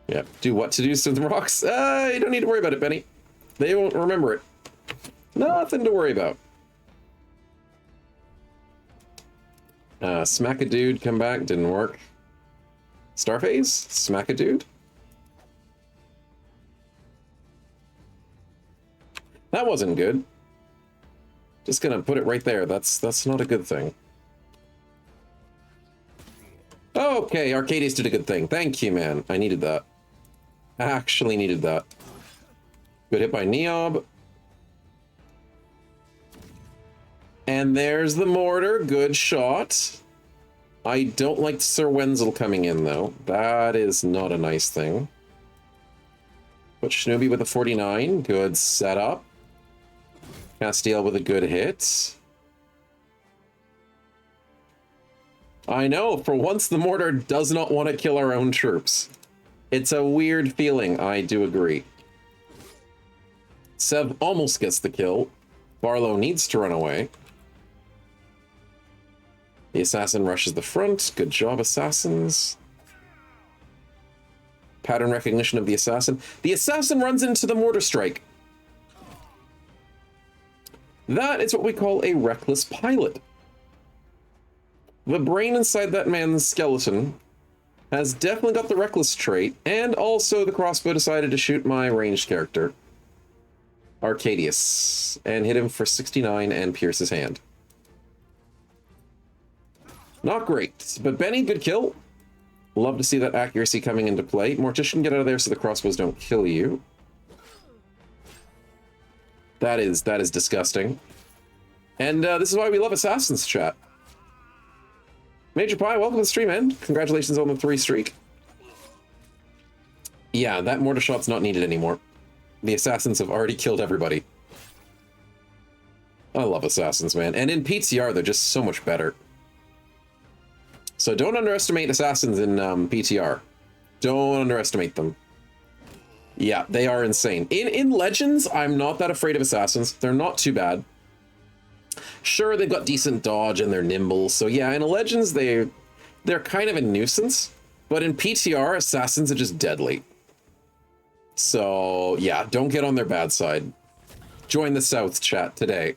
Yeah, do what to do to the rocks? You don't need to worry about it, Benny. They won't remember it. Nothing to worry about. Smack a dude, come back, didn't work. Starface, smack a dude. That wasn't good. Just gonna put it right there. That's not a good thing. Okay, Arcadius did a good thing. Thank you, man. I needed that. I actually needed that. Good hit by Neob. And there's the mortar. Good shot. I don't like Sir Wenzel coming in, though. That is not a nice thing. But Shinobi with a 49. Good setup. Castiel with a good hit. I know, for once the mortar does not want to kill our own troops. It's a weird feeling, I do agree. Sev almost gets the kill. Barlow needs to run away. The assassin rushes the front. Good job, assassins. Pattern recognition of the assassin. The assassin runs into the mortar strike. That is what we call a reckless pilot. The brain inside that man's skeleton has definitely got the reckless trait, and also the crossbow decided to shoot my ranged character, Arcadius, and hit him for 69 and pierce his hand. Not great, but Benny, good kill. Love to see that accuracy coming into play. Mortician, get out of there so the crossbows don't kill you. That is disgusting. And this is why we love Assassins, chat. Major Pie, welcome to the stream, man. Congratulations on the 3 streak. Yeah, that mortar shot's not needed anymore. The Assassins have already killed everybody. I love Assassins, man. And in PTR, they're just so much better. So don't underestimate Assassins in PTR. Don't underestimate them. Yeah, they are insane. In Legends, I'm not that afraid of Assassins. They're not too bad. Sure, they've got decent dodge and they're nimble. So yeah, in Legends, they're kind of a nuisance. But in PTR, Assassins are just deadly. So yeah, don't get on their bad side. Join the South chat today.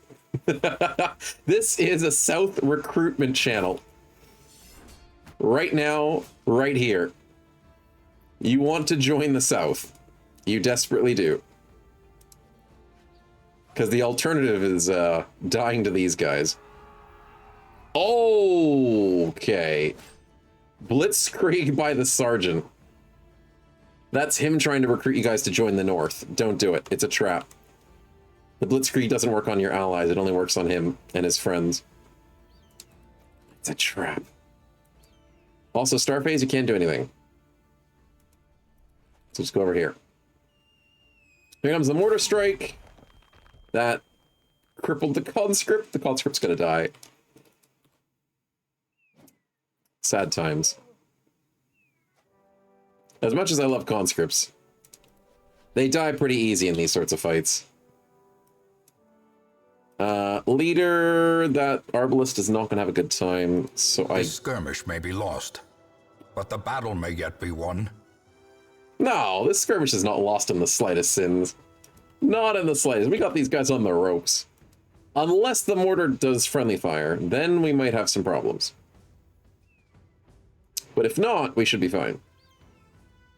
This is a South recruitment channel. Right now, right here. You want to join the South. You desperately do. Because the alternative is dying to these guys. Okay. Blitzkrieg by the Sergeant. That's him trying to recruit you guys to join the North. Don't do it. It's a trap. The Blitzkrieg doesn't work on your allies. It only works on him and his friends. It's a trap. Also, Starphase, you can't do anything. So just go over here. Here comes the Mortar Strike. That crippled the Conscript. The Conscript's gonna die. Sad times. As much as I love Conscripts, they die pretty easy in these sorts of fights. Leader, that Arbalist is not gonna have a good time, so This skirmish may be lost, but the battle may yet be won. No, this skirmish is not lost in the slightest, Sins. Not in the slightest. We got these guys on the ropes. Unless the mortar does friendly fire, then we might have some problems. But if not, we should be fine.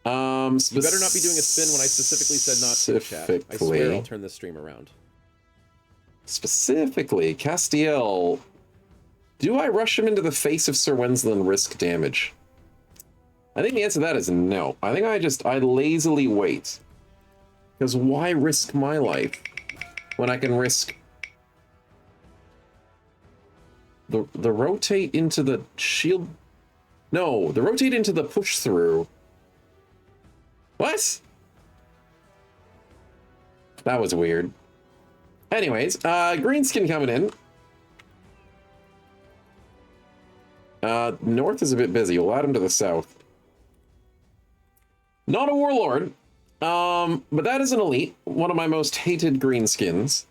You better not be doing a spin when I specifically said not to, chat. I swear I'll turn this stream around. Specifically, Castiel. Do I rush him into the face of Sir Wensley and risk damage? I think the answer to that is no. I think I lazily wait. Because why risk my life when I can risk the rotate into the shield? No, the rotate into the push through. What? That was weird. Anyways, Greenskin coming in. North is a bit busy. We'll add him to the south. Not a warlord, but that is an elite. One of my most hated greenskins.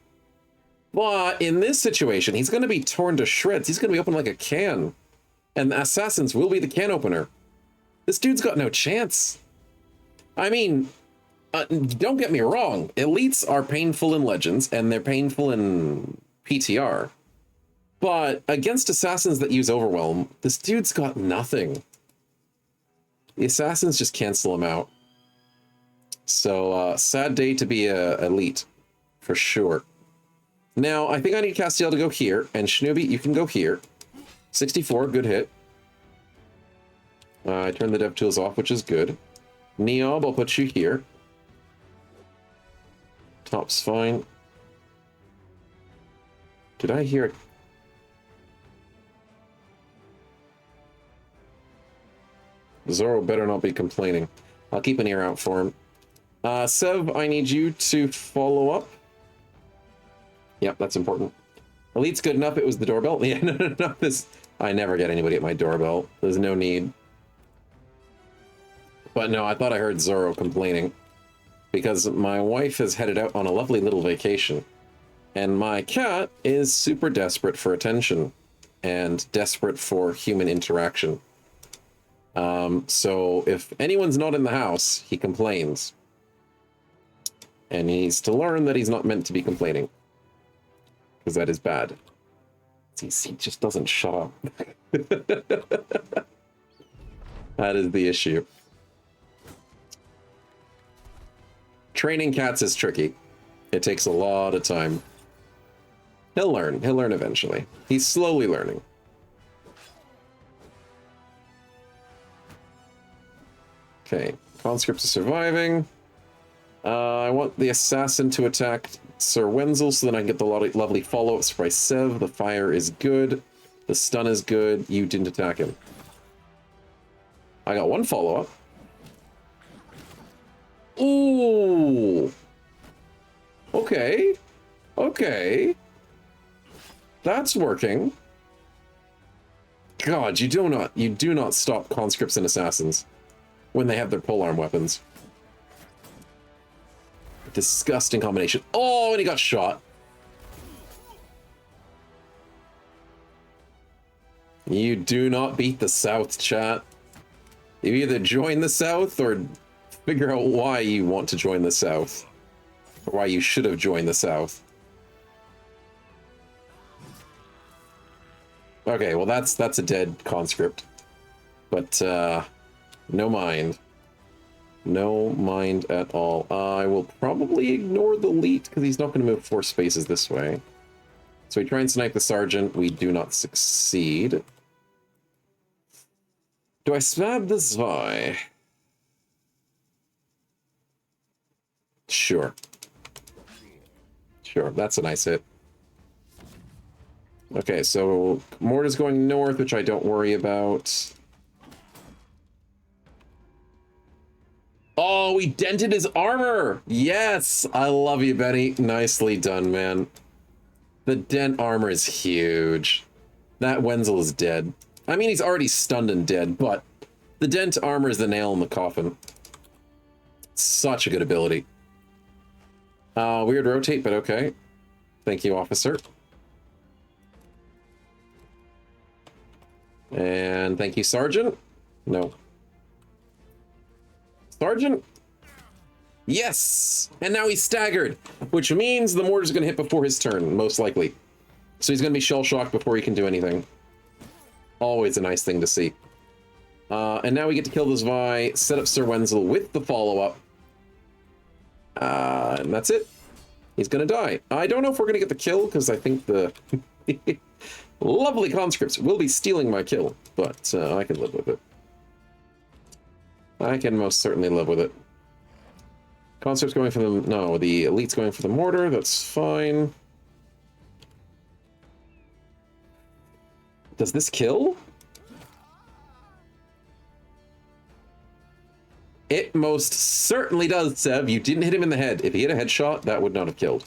But in this situation, he's going to be torn to shreds. He's going to be open like a can. And the Assassins will be the can opener. This dude's got no chance. I mean, don't get me wrong. Elites are painful in Legends, and they're painful in PTR. But against Assassins that use Overwhelm, this dude's got nothing. The Assassins just cancel him out. So, sad day to be a elite, for sure. Now, I think I need Castiel to go here, and Shinobi, you can go here. 64, good hit. I turned the dev tools off, which is good. Neob, I'll put you here. Top's fine. Did I hear... Zoro better not be complaining. I'll keep an ear out for him. Sev, I need you to follow up. Yep, that's important. Elite's good enough. It was the doorbell. Yeah, no. This, I never get anybody at my doorbell. There's no need. But no, I thought I heard Zoro complaining. Because my wife has headed out on a lovely little vacation. And my cat is super desperate for attention. And desperate for human interaction. So if anyone's not in the house, he complains. And he needs to learn that he's not meant to be complaining. Because that is bad. He just doesn't shut up. That is the issue. Training cats is tricky. It takes a lot of time. He'll learn. He'll learn eventually. He's slowly learning. Okay, conscripts are surviving. I want the assassin to attack Sir Wenzel so then I can get the lovely follow-ups by Sev. The fire is good. The stun is good. You didn't attack him. I got one follow-up. Ooh. Okay. Okay. That's working. God, you do not stop conscripts and assassins when they have their polearm weapons. Disgusting combination. Oh, and he got shot. You do not beat the South, chat. You either join the South or figure out why you want to join the South. Or why you should have joined the South. Okay, well that's a dead conscript. But no mind. No mind at all. I will probably ignore the elite because he's not going to move 4 spaces this way. So we try and snipe the sergeant. We do not succeed. Do I stab the Zwei? Sure. Sure, that's a nice hit. Okay, so mortar's going north, which I don't worry about. Oh, we dented his armor! Yes! I love you, Benny. Nicely done, man. The dent armor is huge. That Wenzel is dead. I mean, he's already stunned and dead, but the dent armor is the nail in the coffin. Such a good ability. Weird rotate, but okay. Thank you, officer. And thank you, Sergeant. No. Sergeant? Yes! And now he's staggered, which means the mortar's going to hit before his turn, most likely. So he's going to be shell-shocked before he can do anything. Always a nice thing to see. And now we get to kill this Vi, set up Sir Wenzel with the follow-up. And that's it. He's going to die. I don't know if we're going to get the kill, because I think the lovely conscripts will be stealing my kill, but I can live with it. I can most certainly live with it. Conscripts going for the... No, the elite's going for the mortar. That's fine. Does this kill? It most certainly does, Sev. You didn't hit him in the head. If he hit a headshot, that would not have killed.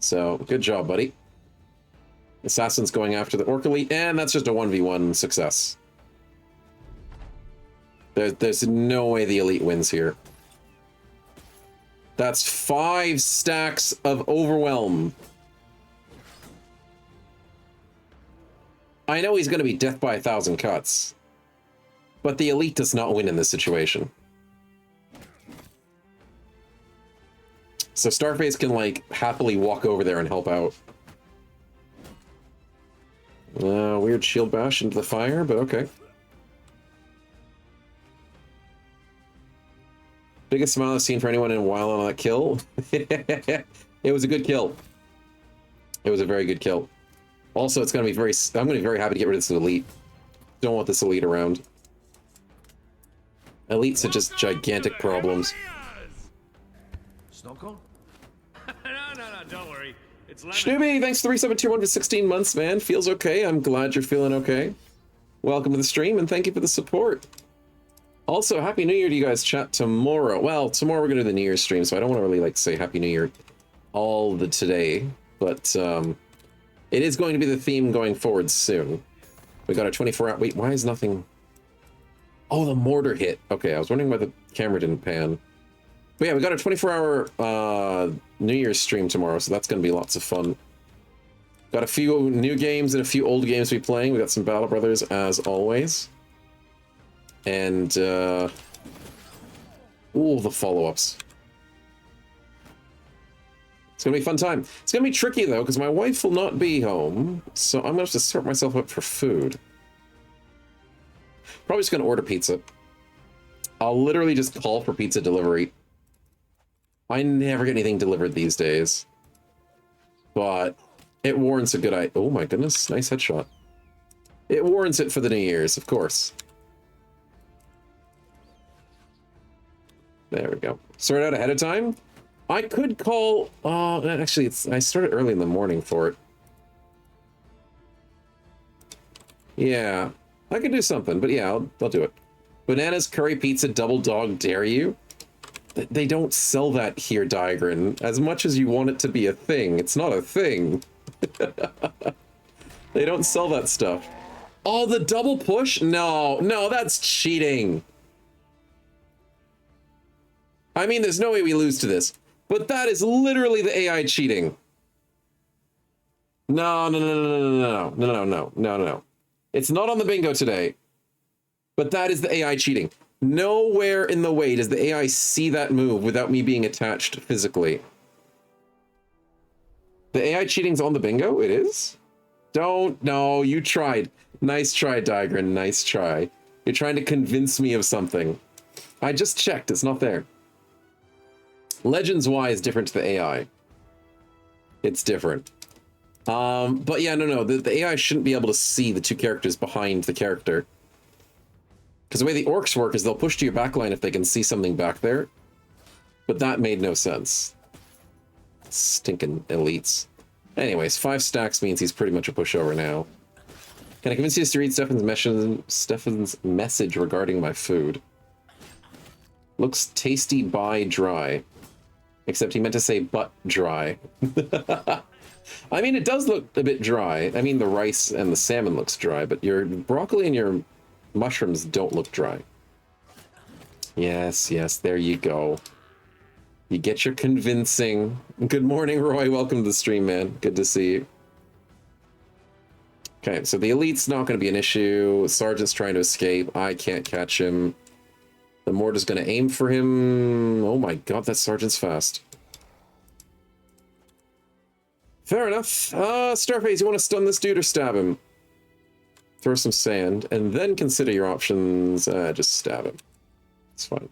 So, good job, buddy. Assassin's going after the Orc Elite, and that's just a 1v1 success. There's no way the elite wins here. That's 5 stacks of Overwhelm. I know he's going to be death by 1,000 cuts, but the elite does not win in this situation. So Starface can, like, happily walk over there and help out. Weird shield bash into the fire, but okay. Biggest smile I've seen for anyone in a while on that kill. It was a good kill. It was a very good kill. Also, it's going to be very... I'm going to be very happy to get rid of this elite. Don't want this elite around. Elites are just gigantic problems. No, don't worry. It's lemon. Schnooby, thanks for 3721 for 16 months, man. Feels okay. I'm glad you're feeling okay. Welcome to the stream, and thank you for the support. Also, Happy New Year to you guys, chat, tomorrow. Well, tomorrow we're going to do the New Year's stream, so I don't want to really, like, say Happy New Year all the today, but, it is going to be the theme going forward soon. We got a 24-hour... Wait, why is nothing... Oh, the mortar hit. Okay, I was wondering why the camera didn't pan. But yeah, we got a 24-hour New Year's stream tomorrow, so that's going to be lots of fun. Got a few new games and a few old games to be playing. We got some Battle Brothers, as always. And, ooh, the follow-ups. It's going to be a fun time. It's going to be tricky, though, because my wife will not be home, so I'm going to have to sort myself up for food. Probably just gonna order pizza. I'll literally just call for pizza delivery. I never get anything delivered these days. But it warrants a good oh my goodness, nice headshot. It warrants it for the New Year's, of course. There we go. Sort out ahead of time. I could call, actually, I started early in the morning for it. Yeah, I could do something, but yeah, I'll do it. Bananas, curry, pizza, double dog, dare you? They don't sell that here, Diagrin. As much as you want it to be a thing, it's not a thing. They don't sell that stuff. Oh, the double push? No, that's cheating. I mean, there's no way we lose to this, but that is literally the AI cheating. No. It's not on the bingo today, but that is the AI cheating. Nowhere in the way does the AI see that move without me being attached physically. The AI cheating's on the bingo? It is? No, you tried. Nice try, Digran, nice try. You're trying to convince me of something. I just checked, it's not there. Legends Y is different to the AI. It's different. But yeah, no, the AI shouldn't be able to see the two characters behind the character. Because the way the orcs work is they'll push to your backline if they can see something back there. But that made no sense. Stinking elites. Anyways, 5 stacks means he's pretty much a pushover now. Can I convince you to read Stefan's message regarding my food? Looks tasty by dry. Except he meant to say but dry. I mean, it does look a bit dry. I mean, the rice and the salmon looks dry, but your broccoli and your mushrooms don't look dry. Yes, there you go. You get your convincing. Good morning, Roy. Welcome to the stream, man. Good to see you. Okay, so the elite's not going to be an issue. Sergeant's trying to escape. I can't catch him. The mortar's going to aim for him. Oh my god, that sergeant's fast. Fair enough. Starface, you want to stun this dude or stab him? Throw some sand, and then consider your options. Just stab him. It's fine.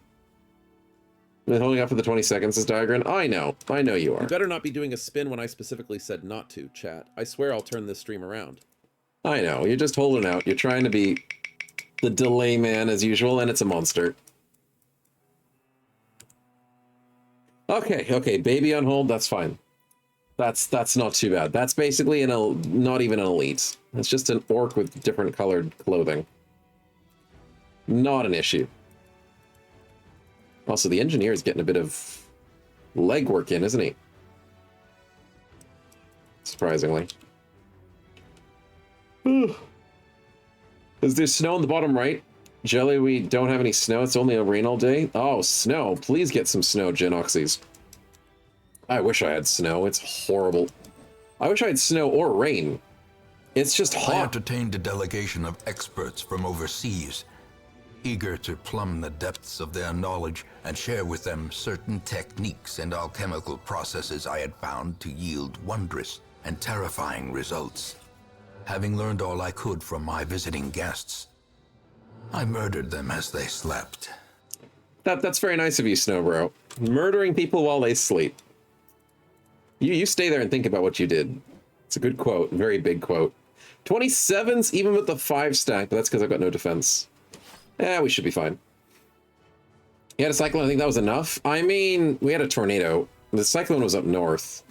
Been holding up for the 20 seconds, says Diagran. I know you are. You better not be doing a spin when I specifically said not to, chat. I swear I'll turn this stream around. I know, you're just holding out. You're trying to be the delay man as usual, and it's a monster. Okay, baby on hold, that's fine. That's not too bad. That's basically not even an elite. It's just an orc with different colored clothing. Not an issue. Also, the engineer is getting a bit of legwork in, isn't he? Surprisingly. Is there snow in the bottom right? Jelly, we don't have any snow. It's only a rain all day. Oh, snow. Please get some snow, Genoxies. I wish I had snow. It's horrible. I wish I had snow or rain. It's just hot. I entertained a delegation of experts from overseas, eager to plumb the depths of their knowledge and share with them certain techniques and alchemical processes I had found to yield wondrous and terrifying results. Having learned all I could from my visiting guests, I murdered them as they slept. That's very nice of you, Snowbro. Murdering people while they sleep. You stay there and think about what you did. It's a good quote, very big quote. 27s even with the 5 stack, but that's because I've got no defense. We should be fine. You had a cyclone, I think that was enough. I mean, we had a tornado. The cyclone was up north.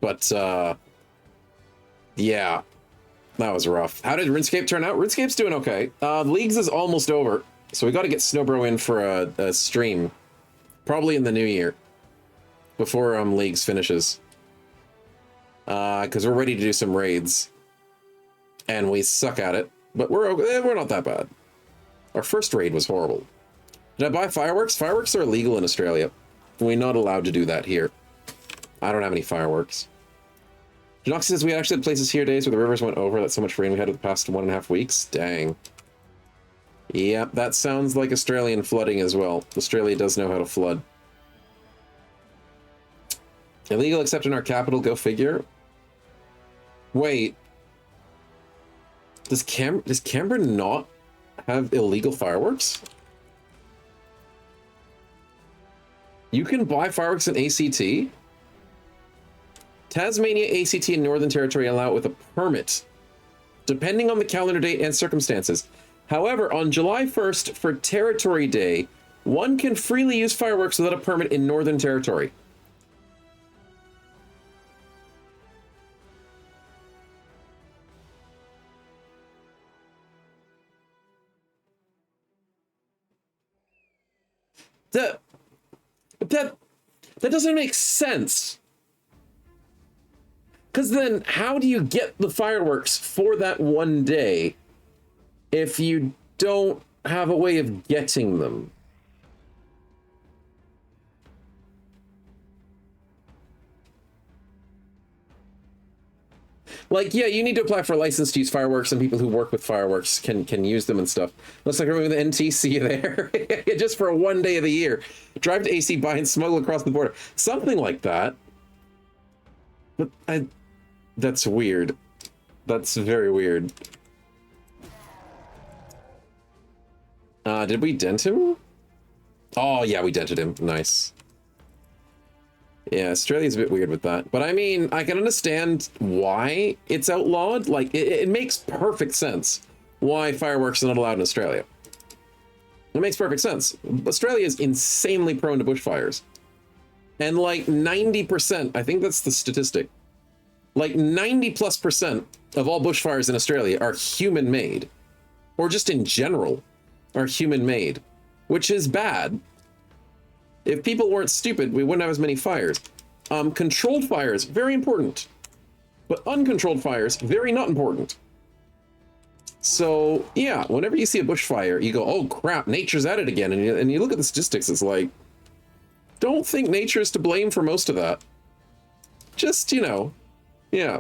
But, yeah. That was rough. How did RuneScape turn out? RuneScape's doing okay. Leagues is almost over, so we got to get Snowbro in for a stream. Probably in the new year. Before Leagues finishes. Because we're ready to do some raids. And we suck at it. But we're not that bad. Our first raid was horrible. Did I buy fireworks? Fireworks are illegal in Australia. We're not allowed to do that here. I don't have any fireworks. Janox says we actually had places here days where the rivers went over. That's so much rain we had in the past 1.5 weeks. Dang. Yep, that sounds like Australian flooding as well. Australia does know how to flood. Illegal except in our capital, go figure. Wait. Does Canberra not have illegal fireworks? You can buy fireworks in ACT? Tasmania, ACT, and Northern Territory allow it with a permit, depending on the calendar date and circumstances. However, on July 1st, for Territory Day, one can freely use fireworks without a permit in Northern Territory. That doesn't make sense. Because then how do you get the fireworks for that one day if you don't have a way of getting them? Like, yeah, you need to apply for a license to use fireworks, and people who work with fireworks can use them and stuff. Looks like we're moving the NTC there. Just for one day of the year. Drive to AC, buy and smuggle across the border. Something like that. But that's weird. That's very weird. Did we dent him? Oh, yeah, we dented him. Nice. Yeah, Australia's a bit weird with that. But I mean, I can understand why it's outlawed. Like, it makes perfect sense why fireworks are not allowed in Australia. It makes perfect sense. Australia is insanely prone to bushfires. And like 90%, I think that's the statistic, like 90+% of all bushfires in Australia are human-made. Or just in general are human-made, which is bad. If people weren't stupid, we wouldn't have as many fires. Controlled fires, very important. But uncontrolled fires, very not important. So, yeah, whenever you see a bushfire, you go, oh crap, nature's at it again. And you look at the statistics, it's like, don't think nature's to blame for most of that. Just, you know, yeah.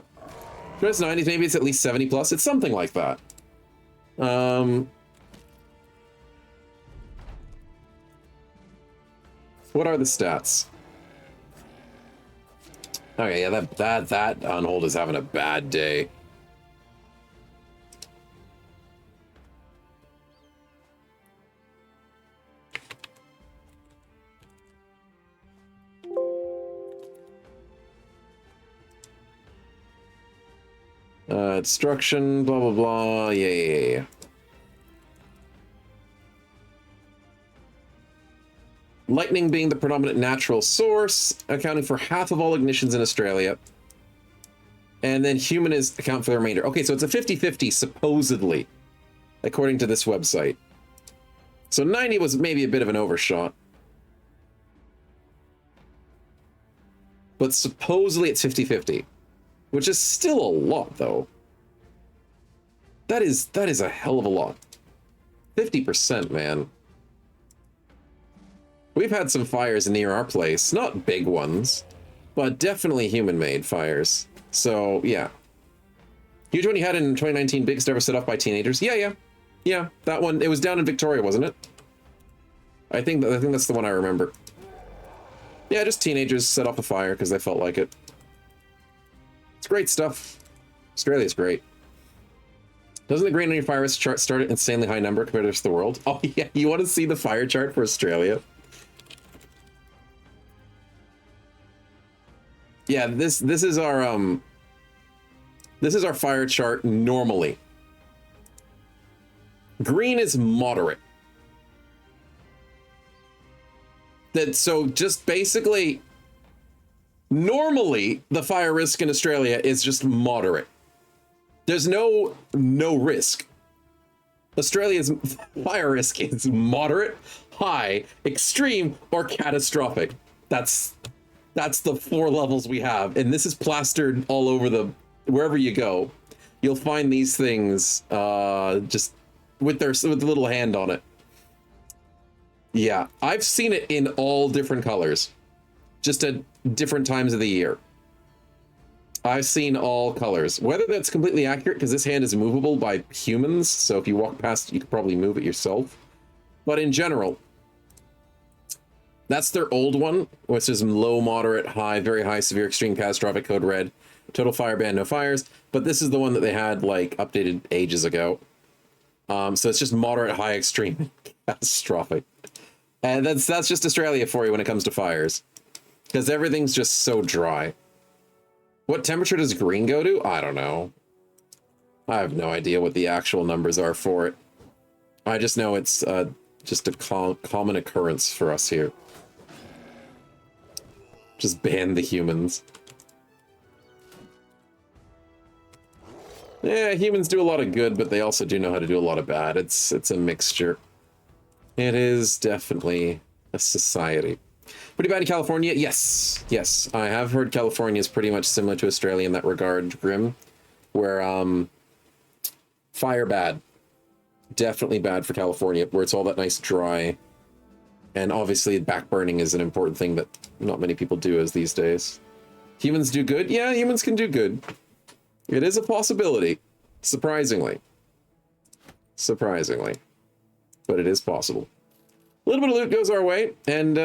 It's 90s, maybe it's at least 70 plus. It's something like that. What are the stats? Okay, yeah, that Unhold is having a bad day. Destruction, blah, blah, blah. Yeah. Lightning being the predominant natural source, accounting for half of all ignitions in Australia. And then human is account for the remainder. Okay, so it's a 50-50, supposedly, according to this website. So 90 was maybe a bit of an overshot. But supposedly it's 50-50, which is still a lot, though. That is a hell of a lot. 50%, man. We've had some fires near our place, not big ones, but definitely human-made fires. So, yeah. Huge one you had in 2019, biggest ever set off by teenagers? Yeah, that one. It was down in Victoria, wasn't it? I think that's the one I remember. Yeah, just teenagers set off a fire because they felt like it. It's great stuff. Australia's great. Doesn't the green on your fire risk chart start at an insanely high number compared to the rest of the world? Oh yeah, you want to see the fire chart for Australia? Yeah, this is our fire chart normally. Green is moderate. So just basically, normally the fire risk in Australia is just moderate. There's no risk. Australia's fire risk is moderate, high, extreme, or catastrophic. That's the 4 levels we have, and this is plastered all over wherever you go. You'll find these things just with the little hand on it. Yeah, I've seen it in all different colors, just at different times of the year. I've seen all colors. Whether that's completely accurate, because this hand is movable by humans, so if you walk past, you could probably move it yourself. But in general, that's their old one, which is low, moderate, high, very high, severe, extreme, catastrophic, code red, total fire ban, no fires. But this is the one that they had, like, updated ages ago. So it's just moderate, high, extreme, catastrophic. And that's just Australia for you when it comes to fires. Because everything's just so dry. What temperature does green go to? I don't know. I have no idea what the actual numbers are for it. I just know it's just a common occurrence for us here. Just ban the humans. Yeah, humans do a lot of good, but they also do know how to do a lot of bad. It's a mixture. It is definitely a society. Pretty bad in California? Yes. Yes, I have heard California is pretty much similar to Australia in that regard, Grim, where fire bad. Definitely bad for California, where it's all that nice dry. And obviously backburning is an important thing that not many people do as these days. Humans do good? Yeah, humans can do good. It is a possibility. Surprisingly. Surprisingly. But it is possible. A little bit of loot goes our way, and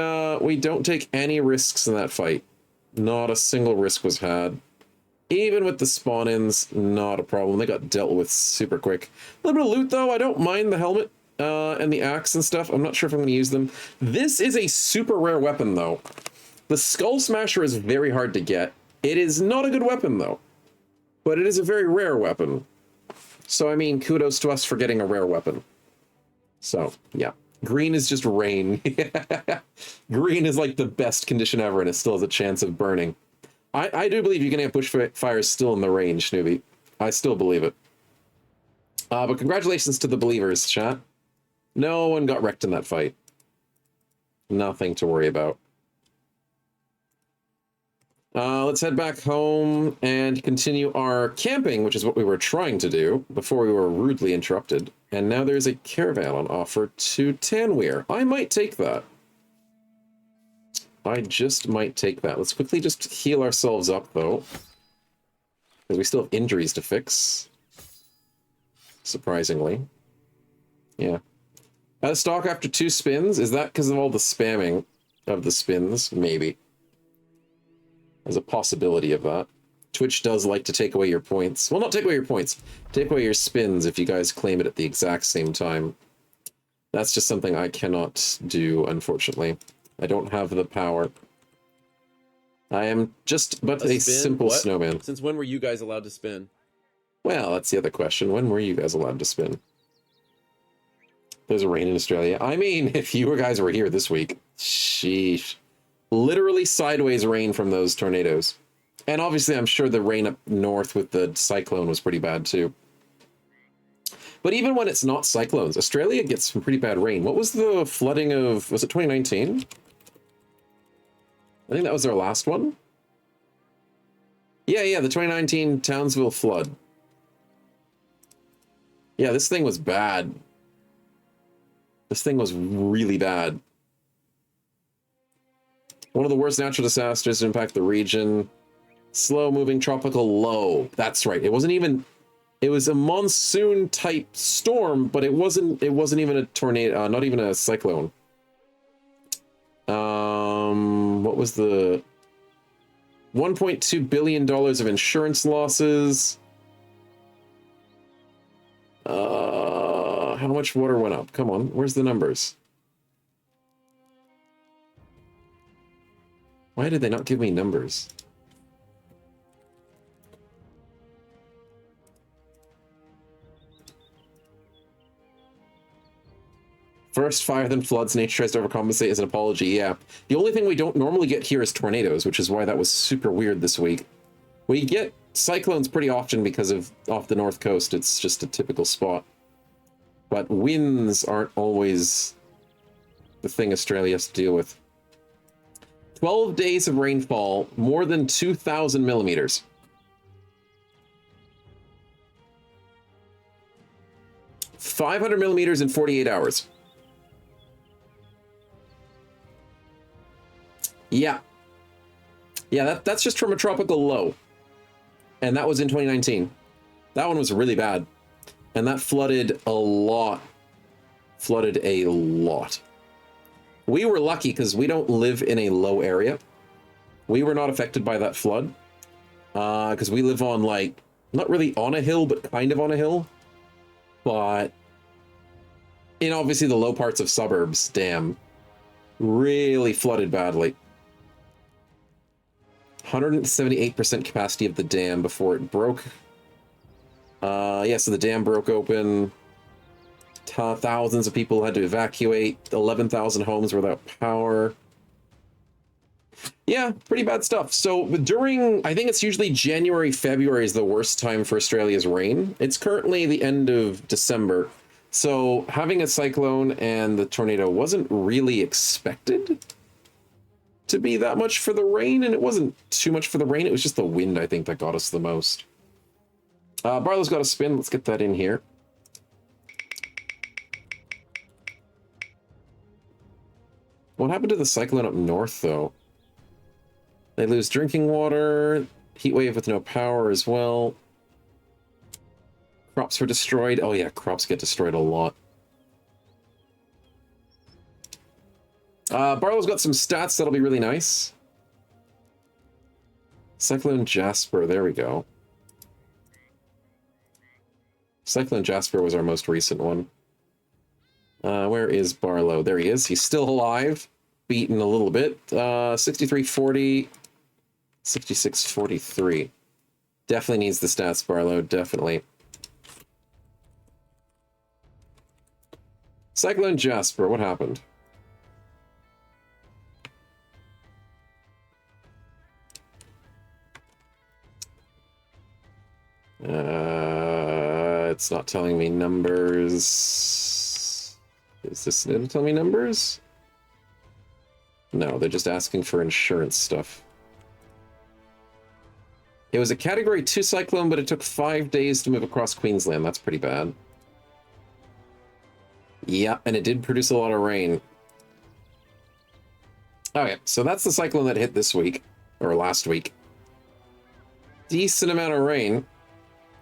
we don't take any risks in that fight. Not a single risk was had. Even with the spawn-ins, not a problem. They got dealt with super quick. A little bit of loot, though. I don't mind the helmet and the axe and stuff. I'm not sure if I'm going to use them. This is a super rare weapon, though. The Skull Smasher is very hard to get. It is not a good weapon, though. But it is a very rare weapon. So, I mean, kudos to us for getting a rare weapon. So, yeah. Green is just rain. Green is like the best condition ever, and it still has a chance of burning. I do believe you can have bushfires still in the range, Snoopy. I still believe it. But congratulations to the believers, chat. No one got wrecked in that fight. Nothing to worry about. Let's head back home and continue our camping, which is what we were trying to do before we were rudely interrupted. And now there's a caravan on offer to Tanweir. I might take that. I just might take that. Let's quickly just heal ourselves up, though. Because we still have injuries to fix. Surprisingly. Yeah. Out of stock after 2 spins? Is that because of all the spamming of the spins? Maybe. There's a possibility of that. Twitch does like to take away your points. Well, not take away your points. Take away your spins if you guys claim it at the exact same time. That's just something I cannot do, unfortunately. I don't have the power. I am just but a simple snowman. Since when were you guys allowed to spin? Well, that's the other question. When were you guys allowed to spin? There's rain in Australia. I mean, if you guys were here this week, sheesh. Literally sideways rain from those tornadoes. And obviously, I'm sure the rain up north with the cyclone was pretty bad, too. But even when it's not cyclones, Australia gets some pretty bad rain. What was the flooding of... Was it 2019? I think that was our last one. Yeah, the 2019 Townsville flood. Yeah, this thing was bad. This thing was really bad. One of the worst natural disasters to impact the region. Slow-moving tropical low. That's right. It wasn't even... It was a monsoon-type storm, but it wasn't even a tornado, not even a cyclone. What was the... $1.2 billion of insurance losses. How much water went up? Come on, where's the numbers? Why did they not give me numbers? First fire, then floods. Nature tries to overcompensate as an apology. Yeah. The only thing we don't normally get here is tornadoes, which is why that was super weird this week. We get cyclones pretty often because of off the north coast. It's just a typical spot. But winds aren't always the thing Australia has to deal with. 12 days of rainfall, more than 2,000 millimeters. $500 millimeters in 48 hours. Yeah. Yeah, that's just from a tropical low. And that was in 2019. That one was really bad. And that flooded a lot. Flooded a lot. We were lucky because we don't live in a low area. We were not affected by that flood. Because we live on, like, not really on a hill, but kind of on a hill. But in obviously the low parts of suburbs, dam really flooded badly. 178% capacity of the dam before it broke. Yeah, so the dam broke open. Thousands of people had to evacuate. 11,000 homes were without power. Yeah, pretty bad stuff. So during, I think it's usually January, February is the worst time for Australia's rain. It's currently the end of December. So having a cyclone and the tornado wasn't really expected to be that much for the rain, and it wasn't too much for the rain. It was just the wind, I think, that got us the most. Barlow's got a spin. Let's get that in here. What happened to the cyclone up north, though? They lose drinking water, heat wave with no power as well. Crops were destroyed. Oh yeah, crops get destroyed a lot. Barlow's got some stats that'll be really nice. Cyclone Jasper, there we go. Cyclone Jasper was our most recent one. Where is Barlow? There he is. He's still alive. Beaten a little bit. 6340. 6643. Definitely needs the stats, Barlow. Definitely. Cyclone Jasper, what happened? It's not telling me numbers. Is this going to tell me numbers? No, they're just asking for insurance stuff. It was a Category 2 cyclone, but it took 5 days to move across Queensland. That's pretty bad. Yeah, and it did produce a lot of rain. Okay, so that's the cyclone that hit this week, or last week. Decent amount of rain.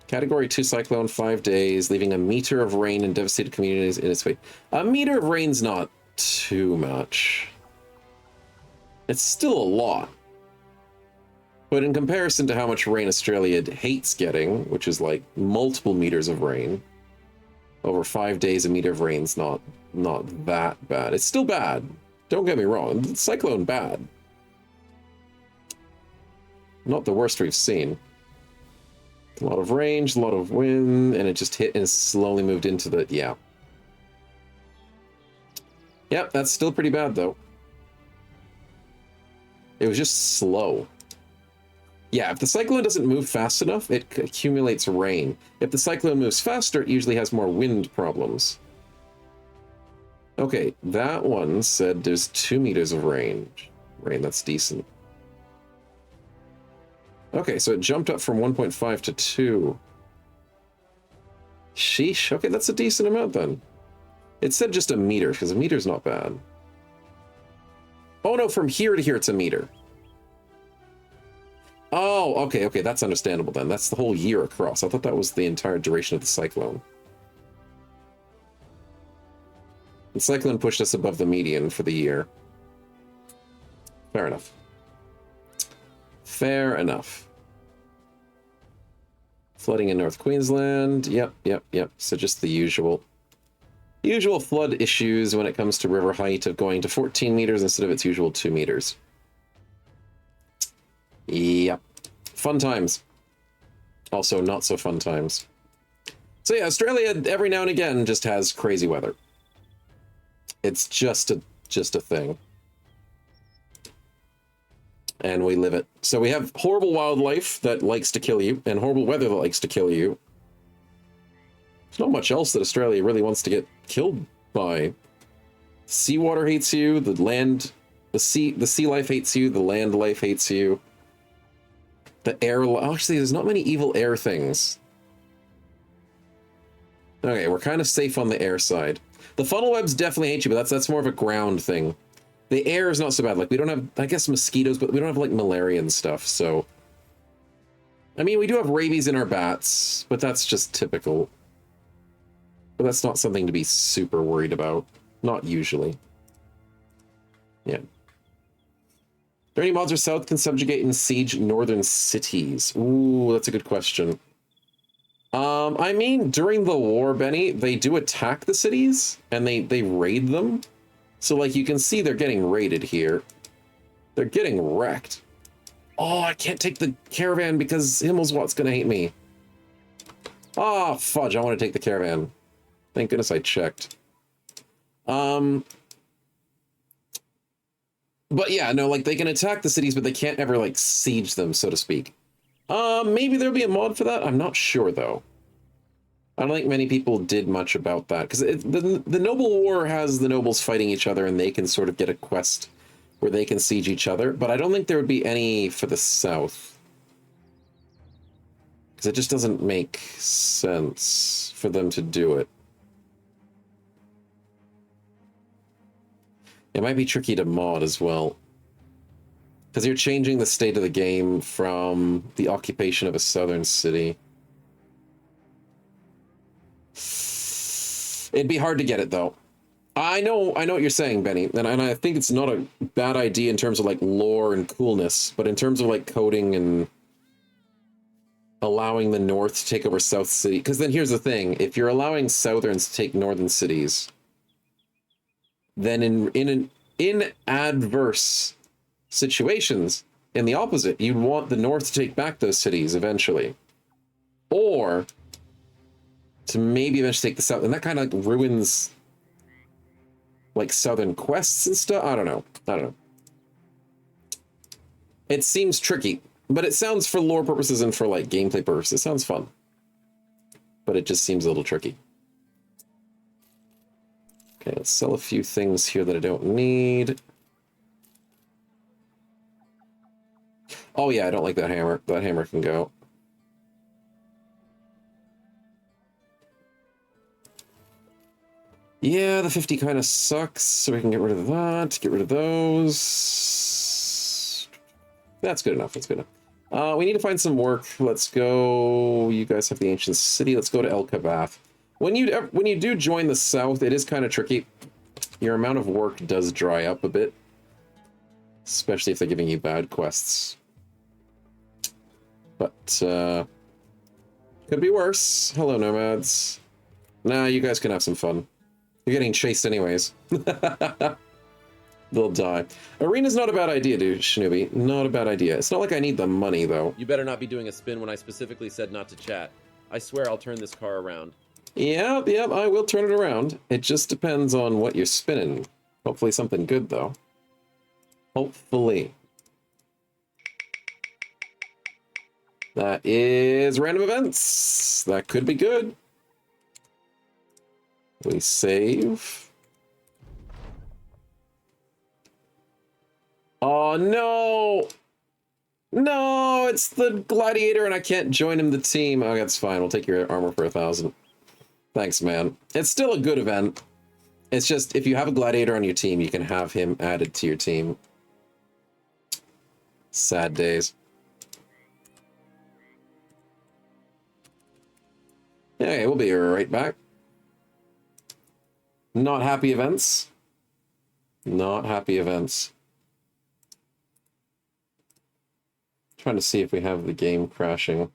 Category 2 cyclone, 5 days, leaving a meter of rain in devastated communities in its wake. A meter of rain's not too much. It's still a lot. But in comparison to how much rain Australia hates getting, which is like multiple meters of rain, over 5 days a meter of rain's not that bad. It's still bad. Don't get me wrong. The cyclone bad. Not the worst we've seen. A lot of range, a lot of wind, and it just hit and slowly moved into the... yeah. Yep, that's still pretty bad, though. It was just slow. Yeah, if the cyclone doesn't move fast enough, it accumulates rain. If the cyclone moves faster, it usually has more wind problems. Okay, that one said there's 2 meters of rain. That's decent. Okay, so it jumped up from 1.5 to 2. Sheesh. Okay, that's a decent amount then. It said just a meter, because a meter's not bad. Oh no, from here to here it's a meter. Oh, okay, that's understandable then. That's the whole year across. I thought that was the entire duration of the cyclone. The cyclone pushed us above the median for the year. Fair enough. Fair enough. Flooding in North Queensland. Yep. So just the usual flood issues when it comes to river height of going to 14 meters instead of its usual 2 meters. Yep. Fun times. Also not so fun times. So yeah, Australia every now and again just has crazy weather. It's just a thing. And we live it. So we have horrible wildlife that likes to kill you, and horrible weather that likes to kill you. There's not much else that Australia really wants to get killed by. Seawater hates you, the sea life hates you, the land life hates you. The air, actually, there's not many evil air things. Okay, we're kind of safe on the air side. The funnel webs definitely hate you, but that's more of a ground thing. The air is not so bad. Like, we don't have, I guess, mosquitoes, but we don't have, like, malaria and stuff, so... I mean, we do have rabies in our bats, but that's just typical. But that's not something to be super worried about. Not usually. Yeah. Are there any mods or south can subjugate and siege northern cities? Ooh, that's a good question. I mean, during the war, Benny, they do attack the cities, and they raid them. So, like, you can see they're getting raided here. They're getting wrecked. Oh, I can't take the caravan because Himmelswat's gonna hate me. Oh, fudge, I want to take the caravan. Thank goodness I checked. But yeah, no, like, they can attack the cities, but they can't ever, like, siege them, so to speak. Maybe there'll be a mod for that? I'm not sure, though. I don't think many people did much about that, because the Noble War has the nobles fighting each other, and they can sort of get a quest where they can siege each other, but I don't think there would be any for the south. Because it just doesn't make sense for them to do it. It might be tricky to mod as well. Because you're changing the state of the game from the occupation of a southern city. It'd be hard to get it, though. I know what you're saying, Benny, and I think it's not a bad idea in terms of, like, lore and coolness, but in terms of, like, coding and allowing the North to take over South City, because then here's the thing, if you're allowing Southerns to take Northern cities, then in adverse situations, in the opposite, you'd want the North to take back those cities eventually. Or to maybe eventually take the South, and that kind of, like, ruins, like, Southern quests and stuff. I don't know. It seems tricky, but it sounds, for lore purposes and for, like, gameplay purposes, it sounds fun. But it just seems a little tricky. Okay, let's sell a few things here that I don't need. Oh yeah, I don't like that hammer. That hammer can go. Yeah, the 50 kind of sucks, so we can get rid of that, get rid of those. That's good enough, that's good enough. We need to find some work. Let's go, you guys have the ancient city. Let's go to El Kabath. When you do join the south, it is kind of tricky. Your amount of work does dry up a bit. Especially if they're giving you bad quests. But, could be worse. Hello, nomads. Nah, you guys can have some fun. You're getting chased anyways. They'll die. Arena's not a bad idea, dude, Shinobi. Not a bad idea. It's not like I need the money, though. You better not be doing a spin when I specifically said not to chat. I swear I'll turn this car around. Yep, I will turn it around. It just depends on what you're spinning. Hopefully something good, though. Hopefully. That is random events. That could be good. We save. Oh, no! No, it's the gladiator and I can't join him the team. Oh, that's fine. We'll take your armor for 1,000. Thanks, man. It's still a good event. It's just, if you have a gladiator on your team, you can have him added to your team. Sad days. Okay, we'll be right back. Not happy events. Not happy events. Trying to see if we have the game crashing.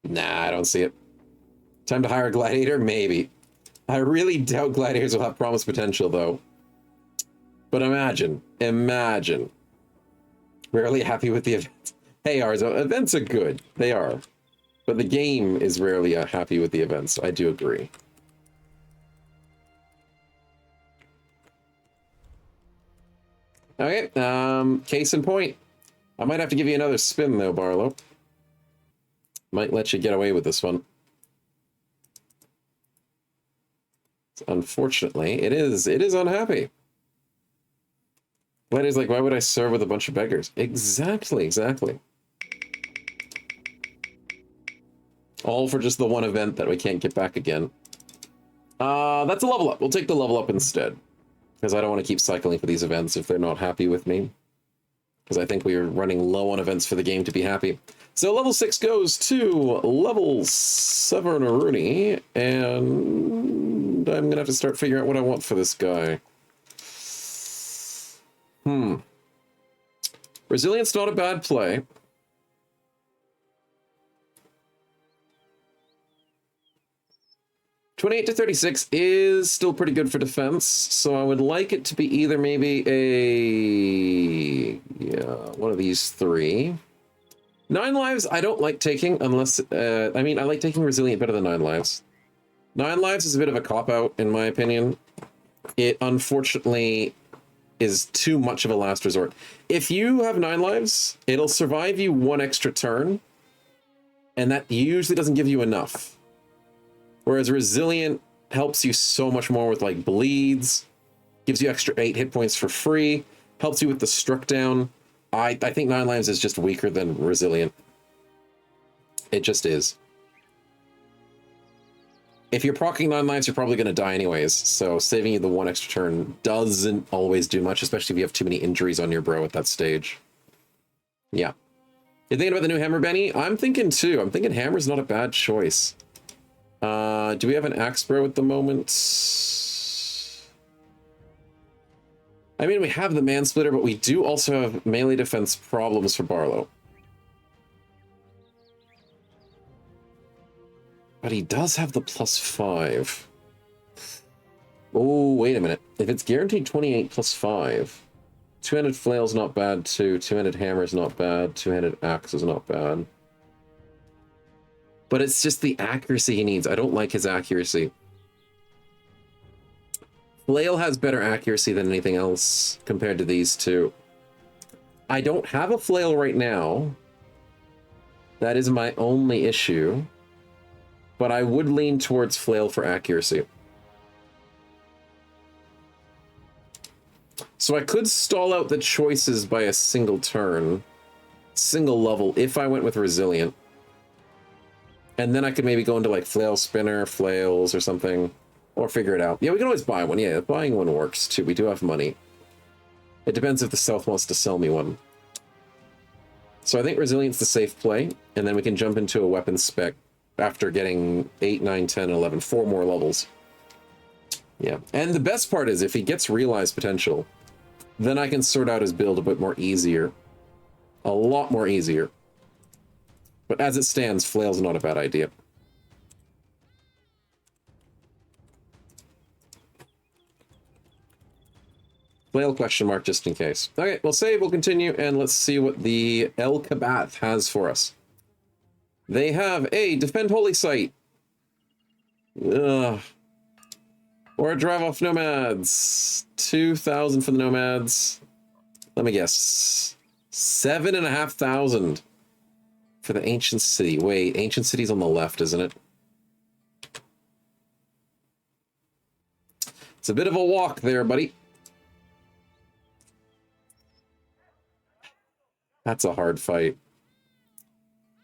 Nah, I don't see it. Time to hire a gladiator? Maybe. I really doubt gladiators will have promised potential, though. But imagine. Rarely happy with the event. Hey, Arzo, events are good. They are. But the game is rarely happy with the events. I do agree. Okay, case in point. I might have to give you another spin, though, Barlow. Might let you get away with this one. Unfortunately, it is unhappy. Gladiator's like, why would I serve with a bunch of beggars? Exactly. All for just the one event that we can't get back again. That's a level up. We'll take the level up instead. Because I don't want to keep cycling for these events if they're not happy with me. Because I think we are running low on events for the game to be happy. So level 6 goes to level 7 Rooney. And I'm going to have to start figuring out what I want for this guy. Resilience, not a bad play. 28 to 36 is still pretty good for defense, so I would like it to be either maybe one of these three. 9 lives I don't like taking unless, I mean, I like taking resilient better than 9 lives. 9 lives is a bit of a cop-out, in my opinion. It, unfortunately, is too much of a last resort. If you have 9 lives, it'll survive you 1 extra turn, and that usually doesn't give you enough. Whereas resilient helps you so much more with like bleeds, gives you extra 8 hit points for free, helps you with the struck down. I think 9 lives is just weaker than resilient. It just is. If you're proccing 9 lives, you're probably going to die anyways, so saving you the 1 extra turn doesn't always do much, especially if you have too many injuries on your bro at that stage. Yeah. You thinking about the new hammer, Benny? I'm thinking too. I'm thinking hammer's not a bad choice. Do we have an axe bro at the moment? I mean, we have the man splitter, but we do also have melee defense problems for Barlow. But he does have the +5. Oh, wait a minute. If it's guaranteed 28 +5, two-handed flail's not bad too. Two-handed hammer's not bad. Two-handed axe is not bad. But it's just the accuracy he needs. I don't like his accuracy. Flail has better accuracy than anything else compared to these two. I don't have a flail right now. That is my only issue. But I would lean towards flail for accuracy. So I could stall out the choices by a single turn, single level, if I went with resilient. And then I could maybe go into like flail spinner, flails or something, or figure it out. Yeah, we can always buy one. Yeah, buying one works too. We do have money. It depends if the South wants to sell me one. So I think resilient's the safe play, and then we can jump into a weapon spec after getting 8, 9, 10, 11, 4 more levels. Yeah, and the best part is if he gets realized potential, then I can sort out his build a bit more easier. A lot more easier. But as it stands, flail's not a bad idea. Flail question mark just in case. Okay, we'll save, we'll continue, and let's see what the El Kabath has for us. They have a Defend Holy Site. Ugh. Or a Drive Off Nomads. 2,000 for the Nomads. Let me guess. 7,500 for the Ancient City. Wait, Ancient City's on the left, isn't it? It's a bit of a walk there, buddy. That's a hard fight.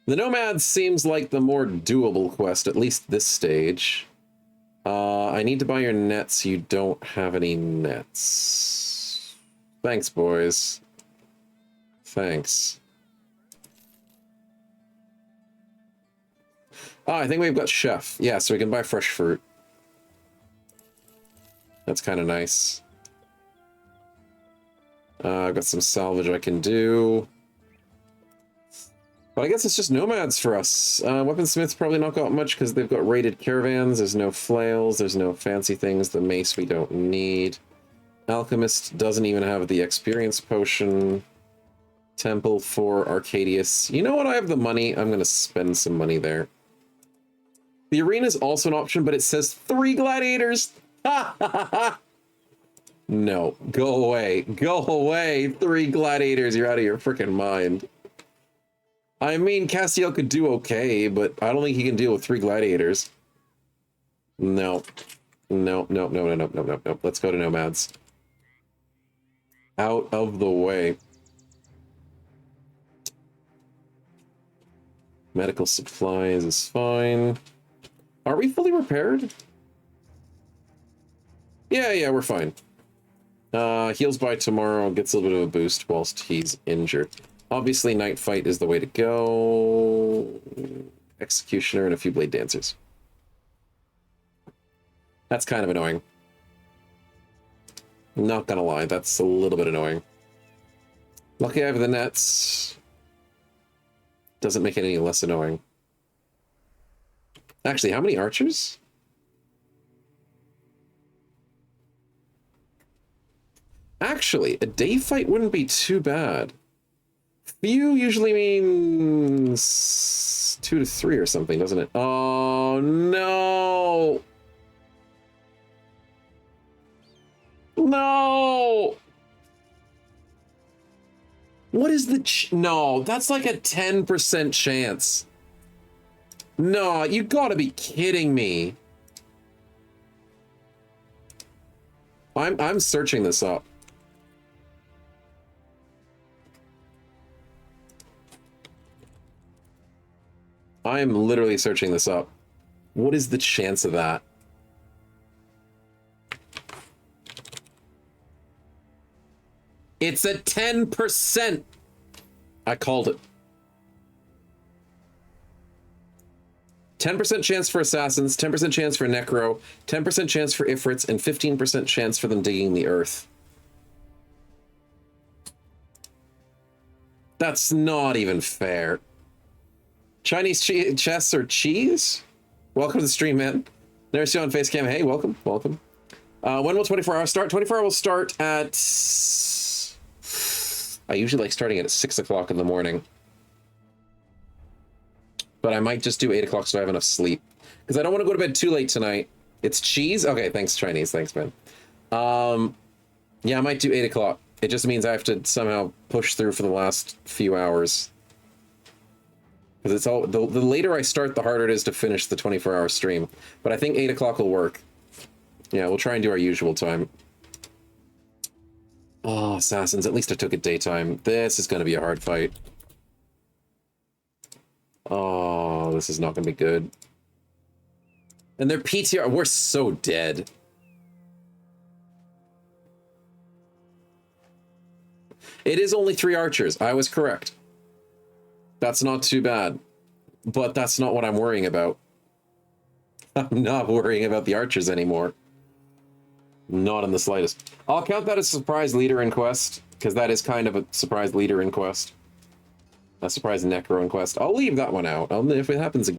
The Nomads seems like the more doable quest, at least this stage. I need to buy your nets. You don't have any nets. Thanks, boys. Thanks. Oh, I think we've got Chef. Yeah, so we can buy fresh fruit. That's kind of nice. I've got some salvage I can do. But I guess it's just nomads for us. Weaponsmiths probably not got much because they've got raided caravans. There's no flails. There's no fancy things. The mace we don't need. Alchemist doesn't even have the experience potion. Temple for Arcadius. You know what? I have the money. I'm going to spend some money there. The arena is also an option, but it says 3 gladiators. No, go away. Go away. 3 gladiators. You're out of your freaking mind. I mean, Castiel could do okay, but I don't think he can deal with 3 gladiators. No. No, no, no, no, no, no, no, no. Let's go to nomads. Out of the way. Medical supplies is fine. Are we fully repaired? Yeah, we're fine. Heals by tomorrow, gets a little bit of a boost whilst he's injured. Obviously, Night Fight is the way to go. Executioner and a few Blade Dancers. That's kind of annoying. Not gonna lie, that's a little bit annoying. Lucky I have the nets. Doesn't make it any less annoying. Actually, how many archers? Actually, a day fight wouldn't be too bad. Few usually means 2 to 3 or something, doesn't it? Oh, no! No! What is the no, that's like a 10% chance. No, you gotta be kidding me. I'm searching this up. I am literally searching this up. What is the chance of that? It's a 10%. I called it. 10% chance for assassins, 10% chance for necro, 10% chance for ifrits, and 15% chance for them digging the earth. That's not even fair. Chinese chess or cheese? Welcome to the stream, man. There's you on Facecam. Hey, welcome, welcome. When will 24 hours start? 24 hours will start at... I usually like starting at 6 o'clock in the morning. But I might just do 8 o'clock so I have enough sleep. Because I don't want to go to bed too late tonight. It's cheese? Okay, thanks, Chinese. Thanks, man. Yeah, I might do 8 o'clock. It just means I have to somehow push through for the last few hours. Because it's all... The later I start, the harder it is to finish the 24-hour stream. But I think 8 o'clock will work. Yeah, we'll try and do our usual time. Oh, assassins. At least I took it daytime. This is going to be a hard fight. Oh, this is not going to be good. And their PTR... We're so dead. It is only 3 archers. I was correct. That's not too bad. But that's not what I'm worrying about. I'm not worrying about the archers anymore. Not in the slightest. I'll count that as a surprise leader in quest, because that is kind of a surprise leader in quest. A surprise necro in quest. I'll leave that one out. If it happens again.